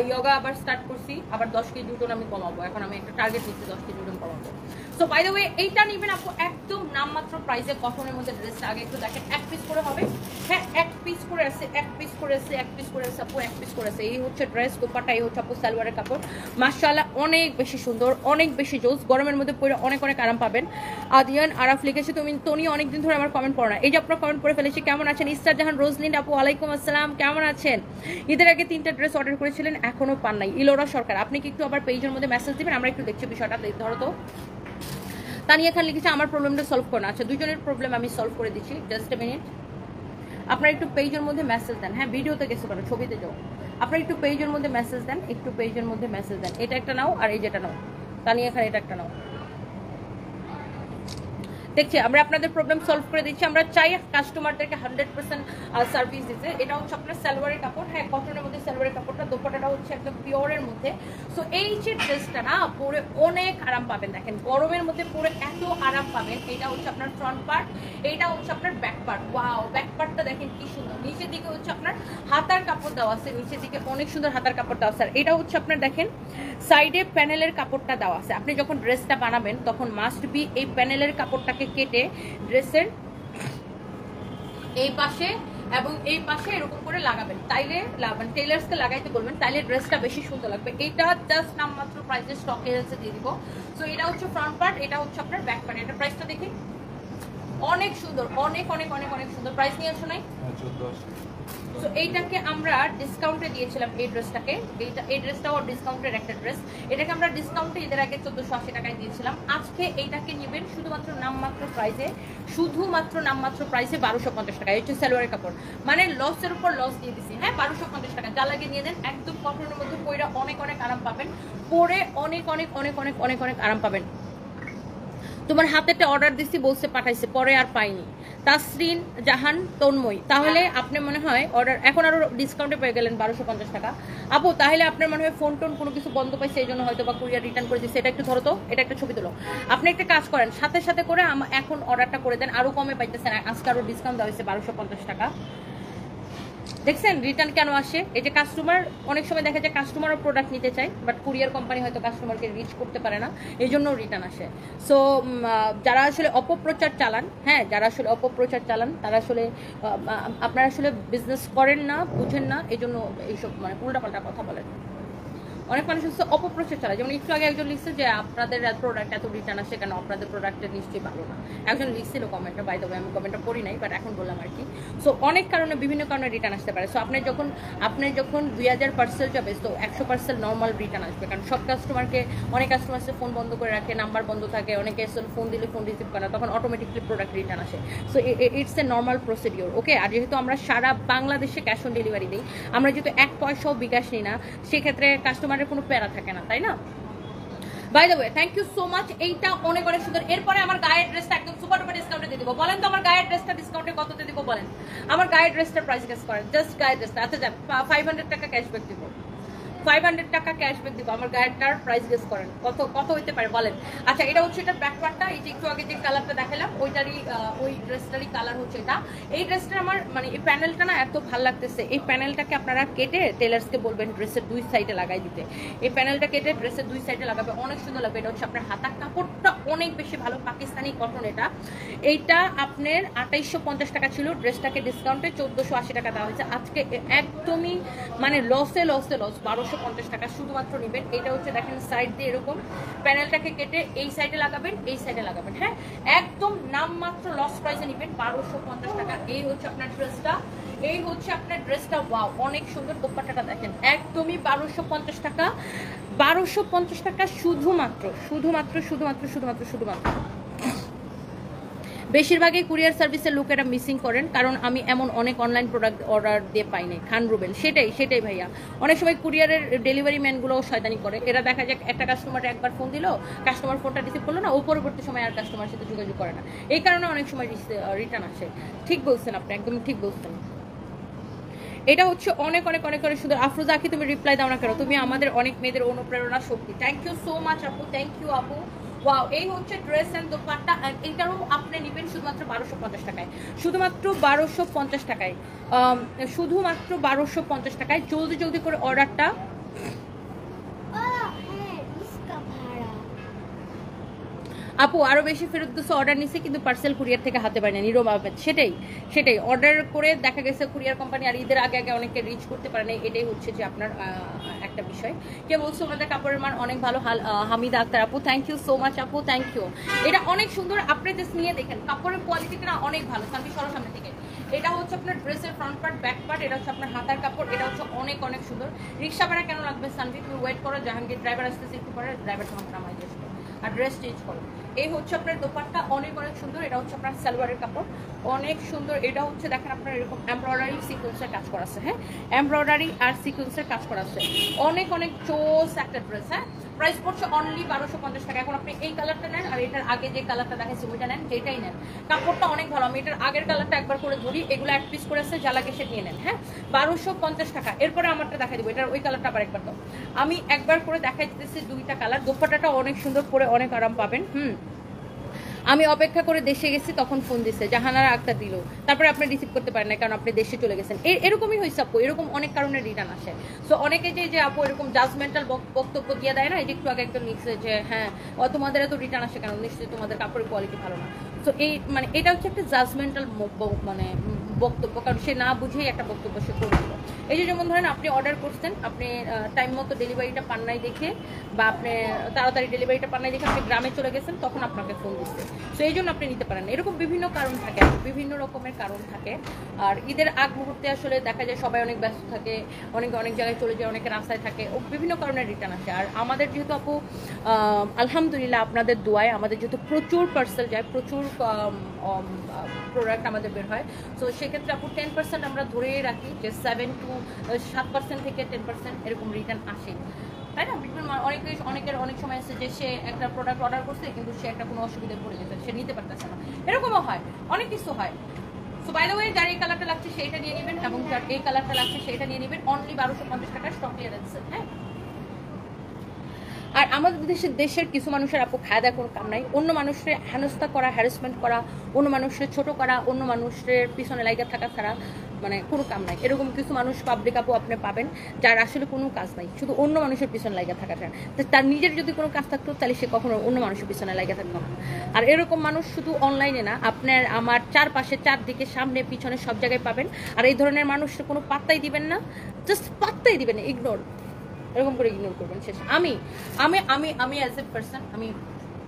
ইয়োগা আবার স্টার্ট করছি, আবার 10 কেজি ওজন আমি কমাবো। এখন আমি একটা টার্গেট দিচ্ছি 10 কেজি ওজন কমাবো। সো বাই দ্য ওয়ে এইটা নেবেন আপু একদম নামমাত্র প্রাইসে। কটনের মধ্যে ড্রেসটা আগে একটু দেখেন, 1 পিস করে হবে। হ্যাঁ, 1 পিস করে আছে, 1 পিস করে আছে, 1 পিস করে আছে আপু, 1 পিস করে আছে। এই হচ্ছে ড্রেস, দোপাট্টা, এই হচ্ছে আপু সালোয়ারের কাপড়। মাশাআল্লাহ অনেক বেশি সুন্দর, অনেক বেশি জোস। গরমের মধ্যে পরে অনেক অনেক আরাম পাবেন। আদিয়ান আরাফ লিখেছে তনি অনেকদিন ধরে আমার কমেন্ট পড়ো না। এই যে আপনার কমেন্ট পড়ে ফেলেছি। কেমন আছেন? ইস্তার জাহান রোজলিন আপু, ওয়ালাইকুম আসসালাম, কেমন আছেন? ঈদের আগে 3টা ড্রেস অর্ডার করেছিলেন, এখনো পান নাই। ইলোরা সরকার, আপনি কি একটু আবার পেজের মধ্যে মেসেজ দিবেন, আমরা একটু দেখছি বিষয়টা। ধরো তো তানিয়া খান লিখেছে আমার প্রবলেমটা সলভ করো না। আচ্ছা, দুজনের প্রবলেম আমি সলভ করে দিচ্ছি, জাস্ট এ মিনিট। আপনারা একটু পেজের মধ্যে মেসেজ দেন। হ্যাঁ, ভিডিওতে গেছে পারো, ছবিতে যাও। আপনারা একটু পেজের মধ্যে মেসেজ দেন, একটু পেজের মধ্যে মেসেজ দেন। এটা একটা নাও আর এই যেটা নাও। তানিয়া খান এটা একটা নাও। দেখছি আমরা আপনাদের প্রবলেম সলভ করে দিচ্ছি। আমরা চাই কাস্টমারদেরকে 100% সার্ভিস দিতে। এটা হচ্ছে আপনার সালোয়ারের কাপড়। হ্যাঁ, কটনের মধ্যে সালোয়ারের কাপড়টা, দোপাট্টাটা হচ্ছে একদম পিওরের মধ্যে। সো এই যে ড্রেসটা না পরে অনেক আরাম পাবেন। দেখেন গরমের মধ্যে পরে এত আরাম পাবেন। এটা হচ্ছে আপনার ফ্রন্ট পার্ট, এটা হচ্ছে আপনার ব্যাক পার্ট। ওয়াও, ব্যাক পার্টটা দেখেন কি সুন্দর। নিচের দিকে হচ্ছে আপনার হাতার কাপড় দেওয়া আছে, নিচের দিকে অনেক সুন্দর হাতার কাপড় দেওয়া আছে। আর এটা হচ্ছে আপনার দেখেন সাইডে প্যানেলের কাপড়টা দেওয়া আছে। আপনি যখন ড্রেসটা বানাবেন তখন মাস্ট বি এই প্যানেলের কাপড়টাকে কেটে ড্রেসের এই পাশে এবং এই পাশে এরকম করে লাগাবেন। তাইলে টেইলার্সকে লাগাইতে বলবেন, তাইলে ড্রেসটা বেশি সুন্দর লাগবে। এটা জাস্ট নামমাত্র প্রাইসে স্টকে এসে দিয়ে দিব। সো এটা হচ্ছে ফ্রন্ট পার্ট, এটা হচ্ছে আপনার ব্যাক পার্ট। এটা প্রাইসটা দেখি, অনেক সুন্দর, অনেক অনেক অনেক অনেক সুন্দর। প্রাইস নিয়ে আসো নাই। সো এইটাকে আমরা ডিসকাউন্টে দিয়েছিলাম, এই ড্রেসটাকে। এই ড্রেসটাও ডিসকাউন্টের একটা ড্রেস। এটাকে আমরা ডিসকাউন্টে ঈদের আগে 1480 টাকায় দিয়েছিলাম। আজকে এইটাকে নেবেন শুধুমাত্র নামমাত্র প্রাইসে, শুধুমাত্র নামমাত্র প্রাইসে 1250 টাকা। এই হচ্ছে সালোয়ারের কাপড়, মানে লসের উপর লস দিয়ে দিছি। হ্যাঁ, 1250 টাকা। যা লাগে নিয়ে দেন। একদম কটনের মধ্যে পরে অনেক অনেক আরাম পাবেন, পরে অনেক অনেক অনেক অনেক অনেক অনেক আরাম পাবেন। তোমার হাতেটা অর্ডার দিছি বলছে পাঠাইছে, পরে আর পাইনি। তাসরিন জাহান তন্ময়, তাহলে আপনি মনে হয় অর্ডার এখন আরো ডিসকাউন্টে পেয়ে গেলেন 1250 টাকা আপু। তাহলে আপনার মনে হয় ফোন টোন কোনো কিছু বন্ধ পাইছে, এই জন্য হয়তো বা কুরিয়ার রিটার্ন করে দিচ্ছে। এটা একটু ধরো তো, এটা একটা ছবি তোলো। আপনি একটা কাজ করেন, সাথে সাথে করে এখন অর্ডারটা করে দেন, আরো কমে পাইতেছেন। আজকে আরো ডিসকাউন্ট দেওয়া হয়েছে 1250 টাকা। দেখছেন রিটার্ন কেন আসে? এই যে কাস্টমার অনেক সময় দেখা যায় কাস্টমারও প্রোডাক্ট নিতে চায়, বাট কুরিয়ার কোম্পানি হয়তো কাস্টমারকে রিচ করতে পারে না, এই জন্য রিটার্ন আসে। সো যারা আসলে অপপ্রচার চালান, হ্যাঁ, যারা আসলে অপপ্রচার চালান তারা আসলে আপনারা আসলে বিজনেস করেন না, বুঝেন না, এই জন্য এইসব মানে উল্টাপাল্টা কথা বলেন। অনেক মানুষ হচ্ছে অপপ্রচার চালায়। যেমন একটু আগে একজন লিখছে যে আপনাদের প্রোডাক্ট এত রিটার্ন আসে কেন, আপনাদের প্রোডাক্টের নিশ্চয়ই ভালো না। একজন লিখছিল কমেন্টটা, বাই দ্য ওয়ে আমি কমেন্টটা পড়ি নাই, বাট এখন বললাম আর কি। সো অনেক কারণে, বিভিন্ন কারণে রিটার্ন আসতে পারে। সো আপনার যখন 2000 পার্সেল যাবে, তো 100 পার্সেল নর্মাল রিটার্ন আসবে। কারণ সব কাস্টমারকে, অনেক কাস্টমার ফোন বন্ধ করে রাখে, নাম্বার বন্ধ থাকে, অনেকে ফোন দিলে ফোন রিসিভ করে না, তখন অটোমেটিকলি প্রোডাক্ট রিটার্ন আসে। So it's a normal procedure. Okay, আর যেহেতু আমরা সারা বাংলাদেশে ক্যাশ অন ডেলিভারি দিই, আমরা যেহেতু 1 পয়সাও বিকাশ নিই না, সেক্ষেত্রে কাস্টমার কাস্টমারের কোনো প্যারা থাকে না, তাই না? By the way thank you so much. এইটা অনেক অনেক সুন্দর। এরপরে আমার গায়ের ড্রেসটা একদম সুপার ডুপার ডিসকাউন্টে দিয়ে দিব। বলেন তো আমার গায়ের ড্রেসটা ডিসকাউন্টে কততে দিব বলেন? আমার গায়ের ড্রেসটার প্রাইস গেস করেন, জাস্ট গায়ের ড্রেসটা। আচ্ছা যান, 500 টাকা ক্যাশব্যাক দিব, 500 টাকা ক্যাশব্যাক দিব। আমার গায়েরটার প্রাইস গেস করেন কত কত হইতে পারে বলেন? আচ্ছা এটা হচ্ছে এটা ব্যাক পার্টটা, এই যে একটু আগে যে কালারটা দেখালাম ওইটারই ওই ড্রেসটারই কালার হচ্ছে এটা। এই ড্রেসটা আমার মানে এই প্যানেলটা না এত ভালো লাগতেছে। এই প্যানেলটাকে আপনারা কেটে টেলার্সকে বলবেন ড্রেসের দুই সাইডে লাগাই দিতে। এই প্যানেলটা কেটে ড্রেসের দুই সাইডে লাগাবে, অনেক সুন্দর লাগবে। এটা হচ্ছে আপনার হাতার কাপড়টা অনেক বেশি ভালো, পাকিস্তানি কটন এটা। এইটা আপনার 2850 টাকা ছিল, ড্রেসটাকে ডিসকাউন্টে 1480 টাকা দেওয়া হয়েছে। আজকে একদমই মানে লসে লসে লস, 1250 টাকা শুধুমাত্র নেবেন। এটা হচ্ছে দেখেন সাইড দিয়ে এরকম প্যানেলটাকে কেটে এই সাইডে লাগাবেন, এই সাইডে লাগাবেন, হ্যাঁ একদম নামমাত্র লস প্রাইসে নেবেন 1250 টাকা। এই হচ্ছে আপনার ড্রেসটা, এই হচ্ছে আপনার ড্রেসটা। ওয়াও অনেক সুন্দর। দোপাট্টাটা দেখেন একদমই 1250 টাকা, 1250 টাকা শুধুমাত্র শুধুমাত্র শুধুমাত্র শুধুমাত্র শুধুমাত্র। বেশিরভাগই কুরিয়ার সার্ভিসের লোকেরা মিসিং করেন, কারণ আমি এমন অনেক অনলাইন প্রোডাক্ট অর্ডার দিয়ে পাই নাই খান রুবেল। সেটাই ভাইয়া, অনেক সময় কুরিয়ারের ডেলিভারি ম্যানগুলোও শয়তানি করে। এরা দেখা যায় একটা কাস্টমার একবার ফোন দিল, কাস্টমার ফোনটা রিসিভ করলো না, ও পরবর্তী সময় আর কাস্টমার সাথে যোগাযোগ করে না। এই কারণে অনেক সময় রিটার্ন আসে। ঠিক বলছেন আপনি, একদম ঠিক বলছেন। এটা হচ্ছে অনেক অনেক অনেক অনেক সুন্দর। আফরোজা আখি তুমি রিপ্লাই দাও না কেন? তুমি আমাদের অনেক মেয়েদের অনুপ্রেরণা শক্তি। থ্যাংক ইউ সো মাচ আপু, থ্যাংক ইউ আপু। ওয়াও এই হচ্ছে ড্রেস এন্ড দোপাট্টা। এইটারও আপনি নেবেন শুধুমাত্র 1250 টাকায়, শুধুমাত্র 1250 টাকায়, শুধুমাত্র 1250 টাকায়। জলদি জলদি করে অর্ডারটা। আপু আরো বেশি ফেরত দিচ্ছে, অর্ডার নিচ্ছে কিন্তু পার্সেল কুরিয়ার থেকে হাতে পারে না, নীরব আহমেদ। সেটাই অর্ডার করে দেখা গেছে কুরিয়ার কোম্পানি আর ঈদের আগে আগে অনেকে রিচ করতে পারে না। এটাই হচ্ছে যে আপনার একটা বিষয়। কে বলছো ওনাদের কাপড়ের মান অনেক ভালো? হামিদা আক্তার আপু, থ্যাংক ইউ সো মাচ আপু, থ্যাংক ইউ। এটা অনেক সুন্দর, আপনি জাস্ট নিয়ে দেখেন কাপড়ের কোয়ালিটিটা না অনেক ভালো। সামনে সরো সামনে থেকে। এটা হচ্ছে আপনার ড্রেসের ফ্রন্ট পার্ট, ব্যাক পার্ট, এটা হচ্ছে আপনার হাতার কাপড়। এটা হচ্ছে অনেক অনেক সুন্দর। রিক্সা ভাড়া কেন লাগবে সানভি? তুমি ওয়েট করো, জাহাঙ্গীর ড্রাইভার আসতেছে একটু পরে, ড্রাইভার তোমাকে নামাই দিয়ে আসবে আর ড্রেস চেঞ্জ করো। এই হচ্ছে আপনার দোপাট্টা অনেক অনেক সুন্দর। এটা হচ্ছে আপনার সালোয়ারের কাপড় অনেক সুন্দর। এটা হচ্ছে দেখেন আপনার এরকম এমব্রয়ডারি সিকোয়েন্সের কাজ করা আছে, হ্যাঁ এমব্রয়ডারি আর সিকোয়েন্সের কাজ করা আছে। অনেক অনেক চোস একটা ড্রেস। হ্যাঁ প্রাইস পড়ছে অনলি 1250 টাকা। এখন আপনি এই কালারটা নেন আর এটার আগে যে কালারটা দেখাচ্ছি ওইটা নেন, যেটাই নেন কাপড়টা অনেক ভালো। আমি এটার আগের কালারটা একবার করে ধরি, এগুলো এক পিস করে আছে, যা লাগে সে নিয়ে নেন। হ্যাঁ 1250 টাকা। এরপরে আমারটা দেখা দিব, এটার ওই কালারটা আবার একবার দাও। আমি একবার করে দেখাই দিতেছি দুইটা কালার। দোপাট্টাটা অনেক সুন্দর, পরে অনেক আরাম পাবেন। আমি অপেক্ষা করে দেশে গেছি, তখন ফোন দিছে জাহানারা আক্তার দিল, তারপরে আপনি রিসিভ করতে পারেন না কারণ আপনি দেশে চলে গেছেন। এরকমই হয়েছে আপু, এরকম অনেক কারণে রিটার্ন আসে। সো অনেকে যে আপু এরকম জাজমেন্টাল বক্তব্য দিয়ে দেয় না, এই যে একটু আগে একজন লিখছে যে হ্যাঁ তোমাদের এত রিটার্ন আসে কেন, নিশ্চয়ই তোমাদের কাপড়ের কোয়ালিটি ভালো না। সো এই মানে এটা হচ্ছে একটা জাজমেন্টাল মানে বক্তব্য, কারণ সে না বুঝেই একটা বক্তব্য সে করছিল। এই যে যেমন ধরেন আপনি অর্ডার করছেন, আপনি টাইম মতো ডেলিভারিটা পান নাই দেখে, বা আপনি তাড়াতাড়ি ডেলিভারিটা পান নাই দেখে আপনি গ্রামে চলে গেছেন, তখন আপনাকে ফোন দিচ্ছে। সো এই জন্য আপনি নিতে পারেন। এরকম বিভিন্ন কারণ থাকে, বিভিন্ন রকমের কারণ থাকে। আর ঈদের আগ মুহূর্তে আসলে দেখা যায় সবাই অনেক ব্যস্ত থাকে, অনেকে অনেক জায়গায় চলে যায়, অনেকে রাস্তায় থাকে, ও বিভিন্ন কারণে রিটার্ন আসে। আর আমাদের যেহেতু আপু আলহামদুলিল্লাহ আপনাদের দোয়ায় আমাদের যেহেতু প্রচুর পার্সেল যায়, প্রচুর প্রোডাক্ট আমাদের বের হয়, সো সেক্ষেত্রে আপু 10% আমরা ধরেই রাখি যে 7% থেকে 10% এরকম রিটার্ন আসে, তাই না? অনেকের অনেক সময় আছে যে সে একটা প্রোডাক্ট অর্ডার করছে কিন্তু সে একটা কোনো অসুবিধায় পড়ে গেছে, সে নিতে পারতেছে না, এরকমও হয়, অনেক কিছু হয়। সো বাই দ্য ওয়ে যার এই কালারটা লাগছে সেইটা নিয়ে নেবেন, এবং যার এই কালারটা লাগছে সেইটা নিয়ে নেবেন। অনলি 1250 টাকার স্টক ক্লিয়ারেন্স। হ্যাঁ আর আমাদের দেশের কিছু মানুষের আপু খায় দেয় কোনো কাম নাই, অন্য মানুষের হেনস্থা করা, হ্যারাসমেন্ট করা, অন্য মানুষের ছোট করা, অন্য মানুষের পিছনে লাইগা থাকা ছাড়া মানে কোনো কাম নাই। এরকম কিছু মানুষ পাবলিক আপু আপনি পাবেন যার আসলে কোনো কাজ নাই, শুধু অন্য মানুষের পিছনে লাইগা থাকা ছাড়া। তার নিজের যদি কোনো কাজ থাকতো তাহলে সে কখনো অন্য মানুষের পিছনে লাইগা থাকতো না। আর এরকম মানুষ শুধু অনলাইনে না, আপনার আমার চারপাশে, চারদিকে, সামনে পিছনে সব জায়গায় পাবেন। আর এই ধরনের মানুষের কোনো পাত্তাই দিবেন না, জাস্ট পাত্তাই দিবেন না, ইগনোর, এরকম করে ইগনোর করবেন শেষ। আমি আমি আমি আমি অ্যাজ এ পার্সন আমি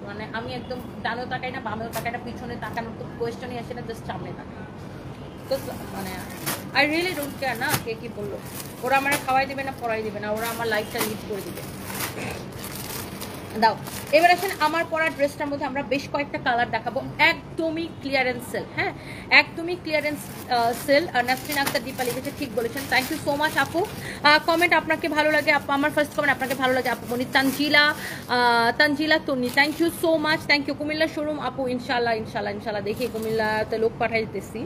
মানে আমি একদম ডানেও তাকাই না, বামেও তাকাই না, পিছনে তাকানোর তো কোয়েশ্চনই আসে না, জাস্ট সামনে তাকাই। তো মানে আই রিয়েলি ডোন্ট কেয়ার না কে কি বললো, ওরা আমার খাওয়াই দিবে না, পড়াই দিবে না, ওরা আমার লাইফটা লিড করে দিবে। দাও। এবার আসেন আমার পরা ড্রেসটার মধ্যে আমরা বেশ কয়েকটা কালার দেখাবো, একদমই ক্লিয়ারেন্স সেল। হ্যাঁ, একদমই ক্লিয়ারেন্স সেল। নাসরিন আক্তার দীপা লিখেছে, ঠিক বলেছেন, থ্যাংক ইউ সো মাচ আপু। কমেন্ট আপনাকে ভালো লাগে আপু, আমার ফার্স্ট কমেন্ট আপনাকে ভালো লাগে আপু মনি। Tanjila Tonni, thank you so much, thank you. Cumilla showroom আপু, ইনশাল্লাহ ইনশাল্লাহ ইনশাল্লাহ দেখি কুমিল্লাতে লোক পাঠাই দিতেছি,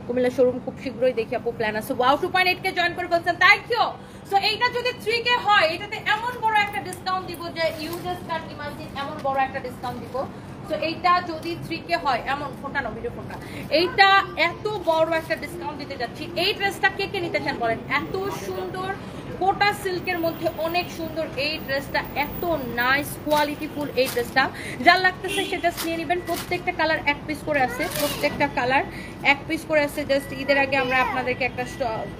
কুমিল্লা শোরুম খুব শীঘ্রই দেখি আপু, প্ল্যান আছে। ওয়াও 2.8K জয়েন করে ফেলছেন, থ্যাংক ইউ। সো এইটা যদি 3K হয় এটাতে এমন বড় একটা ডিসকাউন্ট দিব যে ইউ জাস্ট ক্যান ইমাজিন, এমন বড় একটা ডিসকাউন্ট দিব। সো এইটা যদি 3K হয়, এমন ফোটা না ভিডিও ফোটা, এইটা এত বড় একটা ডিসকাউন্ট দিতে যাচ্ছি। এই ড্রেসটা কে কে নিতে চান বলেন? এত সুন্দর কোটা সিল্কের মধ্যে অনেক সুন্দর এই ড্রেসটা, এত নাইস কোয়ালিটিফুল এই ড্রেসটা। যার লাগতেছে সেটা নিয়ে নেবেন। প্রত্যেকটা কালার এক পিস করে আছে, প্রত্যেকটা কালার এক পিস করে আছে। জাস্ট ঈদের আগে আমরা আপনাদেরকে একটা,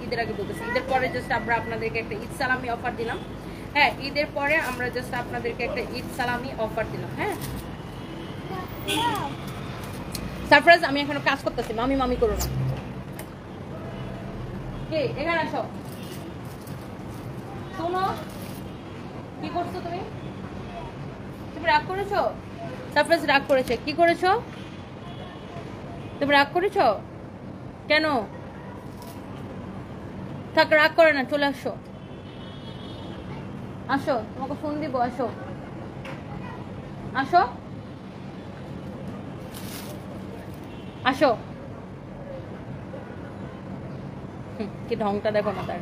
ঈদের আগে বলতেছি, ঈদের পরে জাস্ট আমরা আপনাদেরকে একটা ঈদ সালামি অফার দিলাম। হ্যাঁ, ঈদের পরে আমরা জাস্ট আপনাদেরকে একটা ঈদ সালামি অফার দিলাম। হ্যাঁ সারপ্রাইজ, আমি এখনো কাজ করতেছি, মামি মামি করো না। কে এখানে আসো, শোনো, কি করছো তুমি? তুমি রাগ করেছো? সারপ্রাইজ রাগ করেছে। কি করেছো তুমি? রাগ করেছো কেন? থাক, রাগ করে না, চলে আসো, আসো, তোমাকে ফোন দিব, আসো আসো আসো। কি ঢংটা দেখো না তার।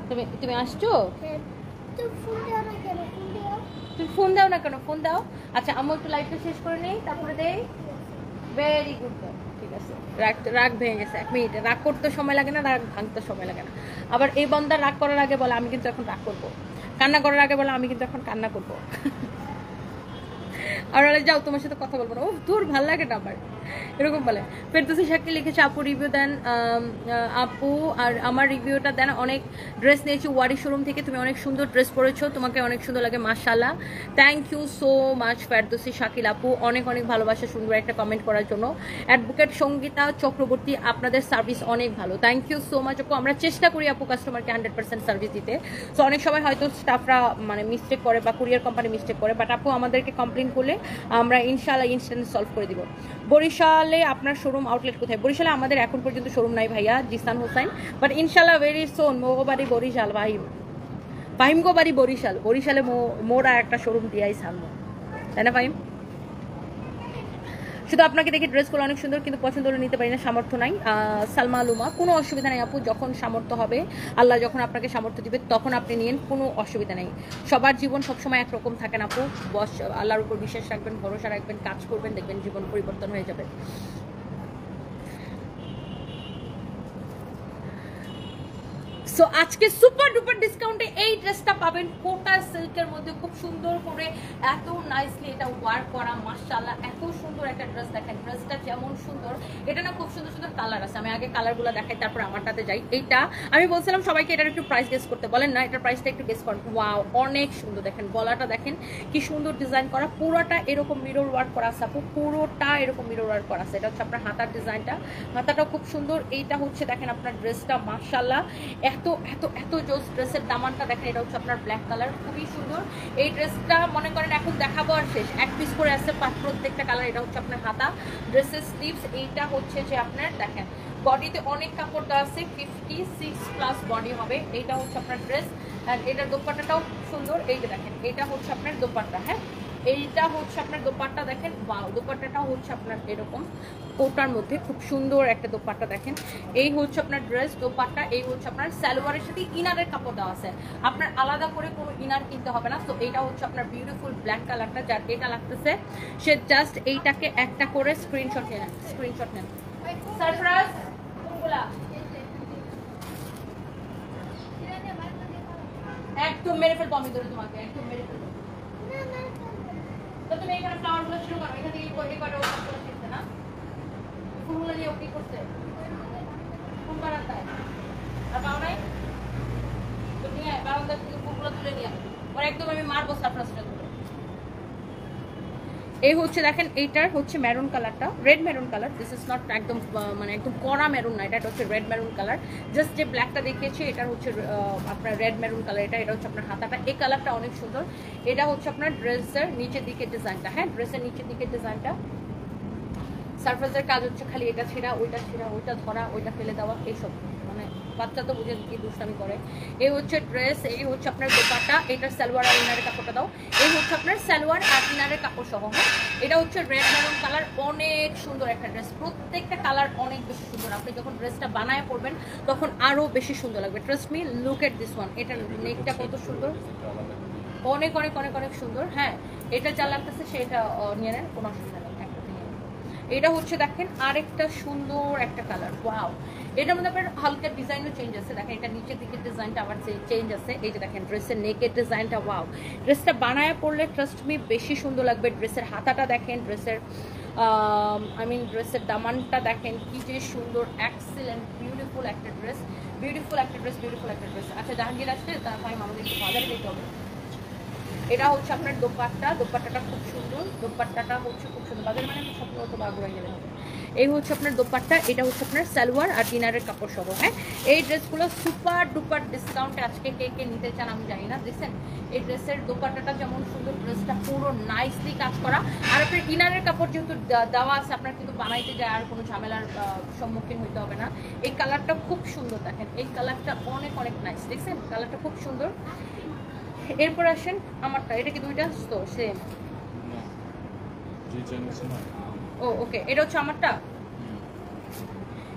তুমি তুমি আসছো? তুমি ফোন দাও না কেন? ফোন দাও। আচ্ছা আম্মু একটু লাইটটা শেষ করে নেই, তারপরে দেই। ভেরি গুড, ঠিক আছে। রাগ ভেঙে গেছে, 1 মিনিট। রাগ করতে সময় লাগে না, রাগ ভাঙতে সময় লাগে না। আবার এই বন্দা রাগ করার আগে বলে আমি কিন্তু এখন রাগ করবো, কান্না করার আগে বলে আমি কিন্তু এখন কান্না করবো। আর যাও, তোমার সাথে কথা বলবো না, ও তোর ভাল লাগে না আমার, এরকম বলে। ফেরদৌসী শাকিল লিখেছে, আপু রিভিউ দেন আপু, আর আমার রিভিউটা দেন। অনেক ড্রেস নিয়েছি ওয়ারি শোরুম থেকে, তুমি অনেক সুন্দর ড্রেস পরেছো, তোমাকে অনেক সুন্দর লাগে, মাশাআল্লাহ। Thank you so much Ferdousi Shakil আপু, অনেক অনেক ভালোবাসা সুন্দর একটা কমেন্ট করার জন্য। অ্যাডভোকেট সঙ্গীতা চক্রবর্তী, আপনাদের সার্ভিস অনেক ভালো, থ্যাংক ইউ সো মাচ আপু। আমরা চেষ্টা করি আপু কাস্টমারকে 100% সার্ভিস দিতে। সো অনেক সময় হয়তো স্টাফরা মানে মিস্টেক করে বা কুরিয়ার কোম্পানি মিস্টেক করে, বাট আপু আমাদেরকে কমপ্লেন করলে আমরা ইনশাআল্লাহ ইনস্ট্যান্ট সলভ করে দিব। বরিশালে আপনার শোরুম আউটলেট কোথায়? বরিশালে আমাদের এখন পর্যন্ত শোরুম নাই ভাইয়া, জিসান হোসাইন, বাট ইনশাআল্লাহ ভেরি সোন। মোগোবাড়ি বরিশাল, ফাহিম গো বাড়ি বরিশাল, বরিশালে মোরা একটা শোরুম দিয়াই সামনে, তাই না ফাহিম? শুধু আপনাকে দেখে ড্রেসগুলো অনেক সুন্দর, কিন্তু পছন্দ হলে নিতে পারি না, সামর্থ্য নাই। সালমা আলুমা, কোনো অসুবিধা নেই আপু, যখন সামর্থ্য হবে, আল্লাহ যখন আপনাকে সামর্থ্য দিবে তখন আপনি নিন, কোনো অসুবিধা নেই। সবার জীবন সবসময় একরকম থাকে না আপু, বস আল্লাহর উপর বিশ্বাস রাখবেন, ভরসা রাখবেন, কাজ করবেন, দেখবেন জীবন পরিবর্তন হয়ে যাবে। সো আজকে সুপার ডুপার ডিসকাউন্টে এই ড্রেসটা পাবেন কোটা সিল্কের মধ্যে, খুব সুন্দর করে এত নাইসলি এটা ওয়ার্ক করা, মাশাআল্লাহ এত সুন্দর একটা ড্রেস। দেখেন ড্রেসটা যেমন সুন্দর, এটা না খুব সুন্দর সুন্দর কালার আছে, আমি আগে কালারগুলো দেখাই তারপর আমারটাতে যাই। এইটা আমি বলছিলাম সবাইকে এটার একটু প্রাইস গেস করতে, বলেন না এটার প্রাইসটা একটু গেস করেন। ওয়াও অনেক সুন্দর, দেখেন গলাটা দেখেন কি সুন্দর ডিজাইন করা, পুরোটা এরকম মিরর ওয়ার্ক করা আছে আপু, পুরোটা এরকম মিরর ওয়ার্ক করা আছে। এটা হচ্ছে আপনার হাতার ডিজাইনটা, হাতাটাও খুব সুন্দর। এইটা হচ্ছে দেখেন আপনার ড্রেসটা, মাশাআল্লাহ এত এত এত জোস। ড্রেসের দামানটা দেখেন, এটা হচ্ছে আপনার ব্ল্যাক কালার, খুবই সুন্দর। এই ড্রেসটা মনে করেন এখন দেখাবো আর শেষ, এক পিস করে আছে প্রত্যেকটা কালার। এটা হচ্ছে আপনার হাতা, ড্রেসের স্লিভস। এইটা হচ্ছে যে আপনার দেখেন বডিতে অনেক কাপড় দেওয়া আছে, 56+ বডি হবে। এইটা হচ্ছে আপনার ড্রেস, আর এটার দোপাট্টাটাও সুন্দর। এই যে দেখেন এটা হচ্ছে আপনার দোপাট্টা। হ্যাঁ, এইটা হচ্ছে আপনার দোপাট্টা, দেখেন ওয়াও, দোপাট্টাটা হচ্ছে আপনার এরকম কোটার মধ্যে খুব সুন্দর একটা দোপাট্টা। দেখেন এই হচ্ছে আপনার ড্রেস, দোপাট্টা। এই হচ্ছে আপনার সালোয়ারের সাথে ইনারের কাপড় দেওয়া আছে, আপনার আলাদা করে কোনো ইনার কিনতে হবে না। তো এইটা হচ্ছে আপনার বিউটিফুল ব্ল্যাক কালারটা, যার এটা লাগতেছে সে জাস্ট এইটাকে একটা করে স্ক্রিনশট নেন, স্ক্রিনশট নেন। সারপ্রাইজ কোনগুলা একদম মেরে ফেলবো আমি, ধরে তোমাকে একদম মেরে ফেলবো। তো তুমি এখানে ফ্লাওয়ারগুলো শুরু করো, এখান থেকে এই কয়টা ওগুলো শিখতে না, ফুলগুলো নিয়ে কি করতে, কোন বারান্দায় আর পাও নাই তো নিয়ে বারান্দার থেকে ফুলগুলো তুলে নিয়ে ওর একদম আমি মারবো সারপ্রাইজটা। এই হচ্ছে দেখেন এইটার হচ্ছে মেরুন কালারটা, red maroon colour. This is not একদম মানে একদম কড়া মেরুন না, এটা হচ্ছে রেড মেরুন কালার। জাস্ট যে ব্ল্যাকটা দেখিয়েছি এটা হচ্ছে আপনার রেড মেরুন কালার। এটা হচ্ছে আপনার হাতাটা, এই কালারটা অনেক সুন্দর। এটা হচ্ছে আপনার ড্রেসের নিচের দিকের ডিজাইনটা, হ্যাঁ ড্রেসের নিচের দিকের ডিজাইনটা। সারফেসের কাজ হচ্ছে খালি এটা ছেঁড়া, ওইটা ছেঁড়া, ওইটা ধরা, ওইটা ফেলে দেওয়া, এইসব। মানে বাচ্চা তো বুঝে কি দুষ্টামি করে। এই হচ্ছে ড্রেস, এই হচ্ছে আপনার দোপাট্টা, এটার সালোয়ার আর ইনারের কাপড়টা দাও। এই হচ্ছে আপনার সালোয়ার আর ইনারের কাপড় সহ। এটা হচ্ছে রেড মেরুন কালার, অনেক সুন্দর একটা ড্রেস। প্রত্যেকটা কালার অনেক বেশি সুন্দর। আপনি যখন ড্রেসটা বানায় পড়বেন তখন আরো বেশি সুন্দর লাগবে। Trust me, look at this one. এটার নেকটা কত সুন্দর, অনেক অনেক অনেক অনেক সুন্দর। হ্যাঁ, এটা যা লাগতেছে সেটা নিয়ে নেন, কোনো অসুবিধা নেই। এটা হচ্ছে দেখেন আরেকটা সুন্দর একটা কালার, ওয়াও। এটার মধ্যে আপনার হালকা ডিজাইনও চেঞ্জ আছে। দেখেন এটা নিচের দিকের ডিজাইনটা আবার চেঞ্জ আছে। এই যে দেখেন ড্রেসের নেকের ডিজাইনটা, ওয়াও। ড্রেসটা বানায় পড়লে ট্রাস্ট মি বেশি সুন্দর লাগবে। ড্রেসের হাতাটা দেখেন, ড্রেসের ড্রেসের দামানটা দেখেন, কি যে সুন্দর, এক্সিলেন্ট, বিউটিফুল একটা ড্রেস, বিউটিফুল একটা ড্রেস, বিউটিফুল একটা ড্রেস। আচ্ছা, জাহাঙ্গীর আসলে তারপরে আমাদের একটু বাজারে যেতে হবে। এটা হচ্ছে আপনার দোপাট্টা, দোপাট্টাটা খুব সুন্দর, দোপাট্টাটা হচ্ছে খুব সুন্দর। বাজারে মানে সবসময় তো বাগুড়াই গেলে হবে। এই হচ্ছে আপনার দোপাট্টা, এটা হচ্ছে আপনার সালোয়ার আর ডিনারের কাপড় সহ। হ্যাঁ, এই ড্রেসগুলো সুপার ডুপার ডিসকাউন্টে আজকে কে কে নিতে চান আমি জানি না। দেখছেন এই ড্রেসের দোপাট্টাটা যেমন সুন্দর, ড্রেসটা পুরো নাইসলি কাজ করা। আর আপনার ইনারের কাপড় যেহেতু দেওয়া আছে, আপনার কিন্তু বানাইতে যায় আর কোনো ঝামেলার সম্মুখীন হইতে হবে না। এই কালারটা খুব সুন্দর, দেখেন এই কালারটা অনেক অনেক নাইস। দেখছেন কালারটা খুব সুন্দর। এরপর আসেন আমারটা, এটা কি দুইটা তো সেম? ও ওকে, এটা হচ্ছে আমারটা।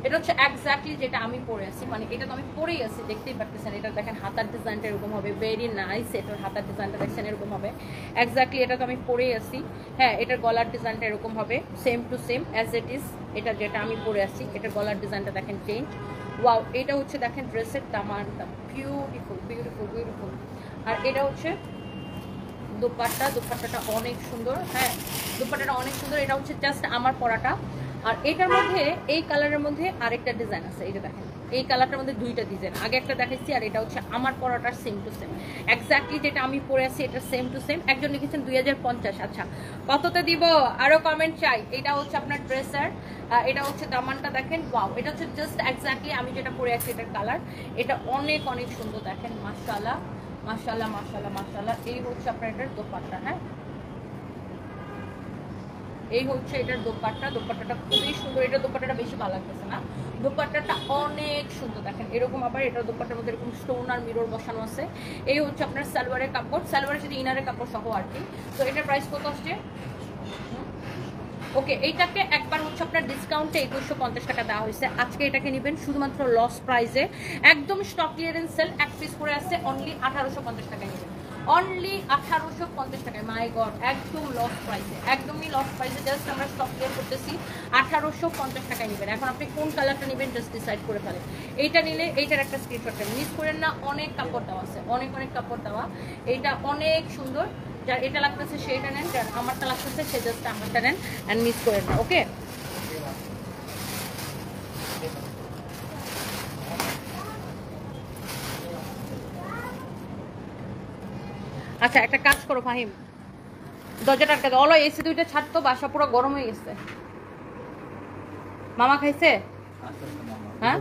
এটা হচ্ছে এক্স্যাক্টলি যেটা আমি পরে আছি, মানে এটা তো আমি পরেই আছি, দেখতেই পারতেছেন। এটা দেখেন হাতার ডিজাইনটা এরকম হবে, ভেরি নাইস। এটার হাতার ডিজাইনটা দেখছেন এরকম হবে, এক্স্যাক্টলি এটা তো আমি পরেই আছি। হ্যাঁ, এটার গলার ডিজাইনটা এরকম হবে, same to same as it is. এটা যেটা আমি পরে আছি, এটার গলার ডিজাইনটা দেখেন চেঞ্জ, ওয়াও। এটা হচ্ছে দেখেন ড্রেসের দামানটা, বিউটিফুল বিউটিফুল বিউটিফুল। আর এটা হচ্ছে দোপাট্টা, দোপাট্টাটা অনেক সুন্দর। হ্যাঁ, দোপাট্টাটা অনেক সুন্দর। এটা হচ্ছে জাস্ট আমার পরাটা। আর এটার মধ্যে এই কালারের মধ্যে আরেকটা ডিজাইন আছে, এই যে দেখেন এই কালারটার মধ্যে দুইটা ডিজাইন, আগে একটা দেখাচ্ছি আর এটা হচ্ছে আমার পরাটার সেম টু সেম, এক্স্যাক্টলি যেটা আমি পরে আছি এটা সেম টু সেম। একজন লিখেছেন 2050। আচ্ছা, কততে দিব আরো কমেন্ট চাই। এটা হচ্ছে আপনার ড্রেসার, এটা হচ্ছে দামানটা দেখেন, ওয়াও। এটা হচ্ছে জাস্ট এক্স্যাক্টলি আমি যেটা পরে আছি এটার কালার। এটা অনেক অনেক সুন্দর, দেখেন মাশাআল্লাহ মাশাআল্লাহ মাশাআল্লাহ মাশাআল্লাহ। এই হচ্ছে আপনার এটার দোপাট্টা। হ্যাঁ, এই হচ্ছে এটার দোপাট্টা, দোপাট্টাটা খুবই সুন্দর। এটা দোপাট্টাটা বেশি ভালো লাগতেছে না, দোপাট্টাটা অনেক সুন্দর। দেখেন এরকম আবার এটার দোপাট্টার মধ্যে এরকম স্টোন আর মিরর বসানো আছে। এই হচ্ছে আপনার সালোয়ারের কাপড়, সালোয়ারের সাথে ইনারের কাপড় সহ আর কি। তো এটার প্রাইস কত আসছে? ওকে, এইটাকে একবার হচ্ছে আপনার ডিসকাউন্টে 2150 টাকা দেওয়া হয়েছে। আজকে এটাকে নেবেন শুধুমাত্র লস প্রাইসে, একদম স্টক ক্লিয়ারেন্স সেল, এক পিস করে আছে, অনলি 1850 টাকায় নেবেন, অনলি 1850 টাকায়। মাই গড, একদম লস প্রাইসে, একদমই লস প্রাইসে। জাস্ট আমরা স্টক ক্লিয়ার করতেছি, 1850 টাকায় নেবেন। এখন আপনি কোন কালারটা নেবেন জাস্ট ডিসাইড করে ফেলেন। এইটা নিলে এইটার একটা স্ক্রিনশট নেবেন, মিস করেন না। অনেক কাপড় দেওয়া আছে, অনেক অনেক কাপড় দেওয়া। এইটা অনেক সুন্দর, যার এটা লাগতেছে সেইটা নেন, যার আমারটা লাগতেছে সে জাস্ট আমারটা নেন, অ্যান্ড মিস করেন না। ওকে, আচ্ছা একটা কাজ করো ফাহিম, দরজাটা আটকে দাও। এসি দুইটা ছাড়তো, বাসা পুরো গরম হয়ে গেছে। মামা খাইছে? হ্যাঁ,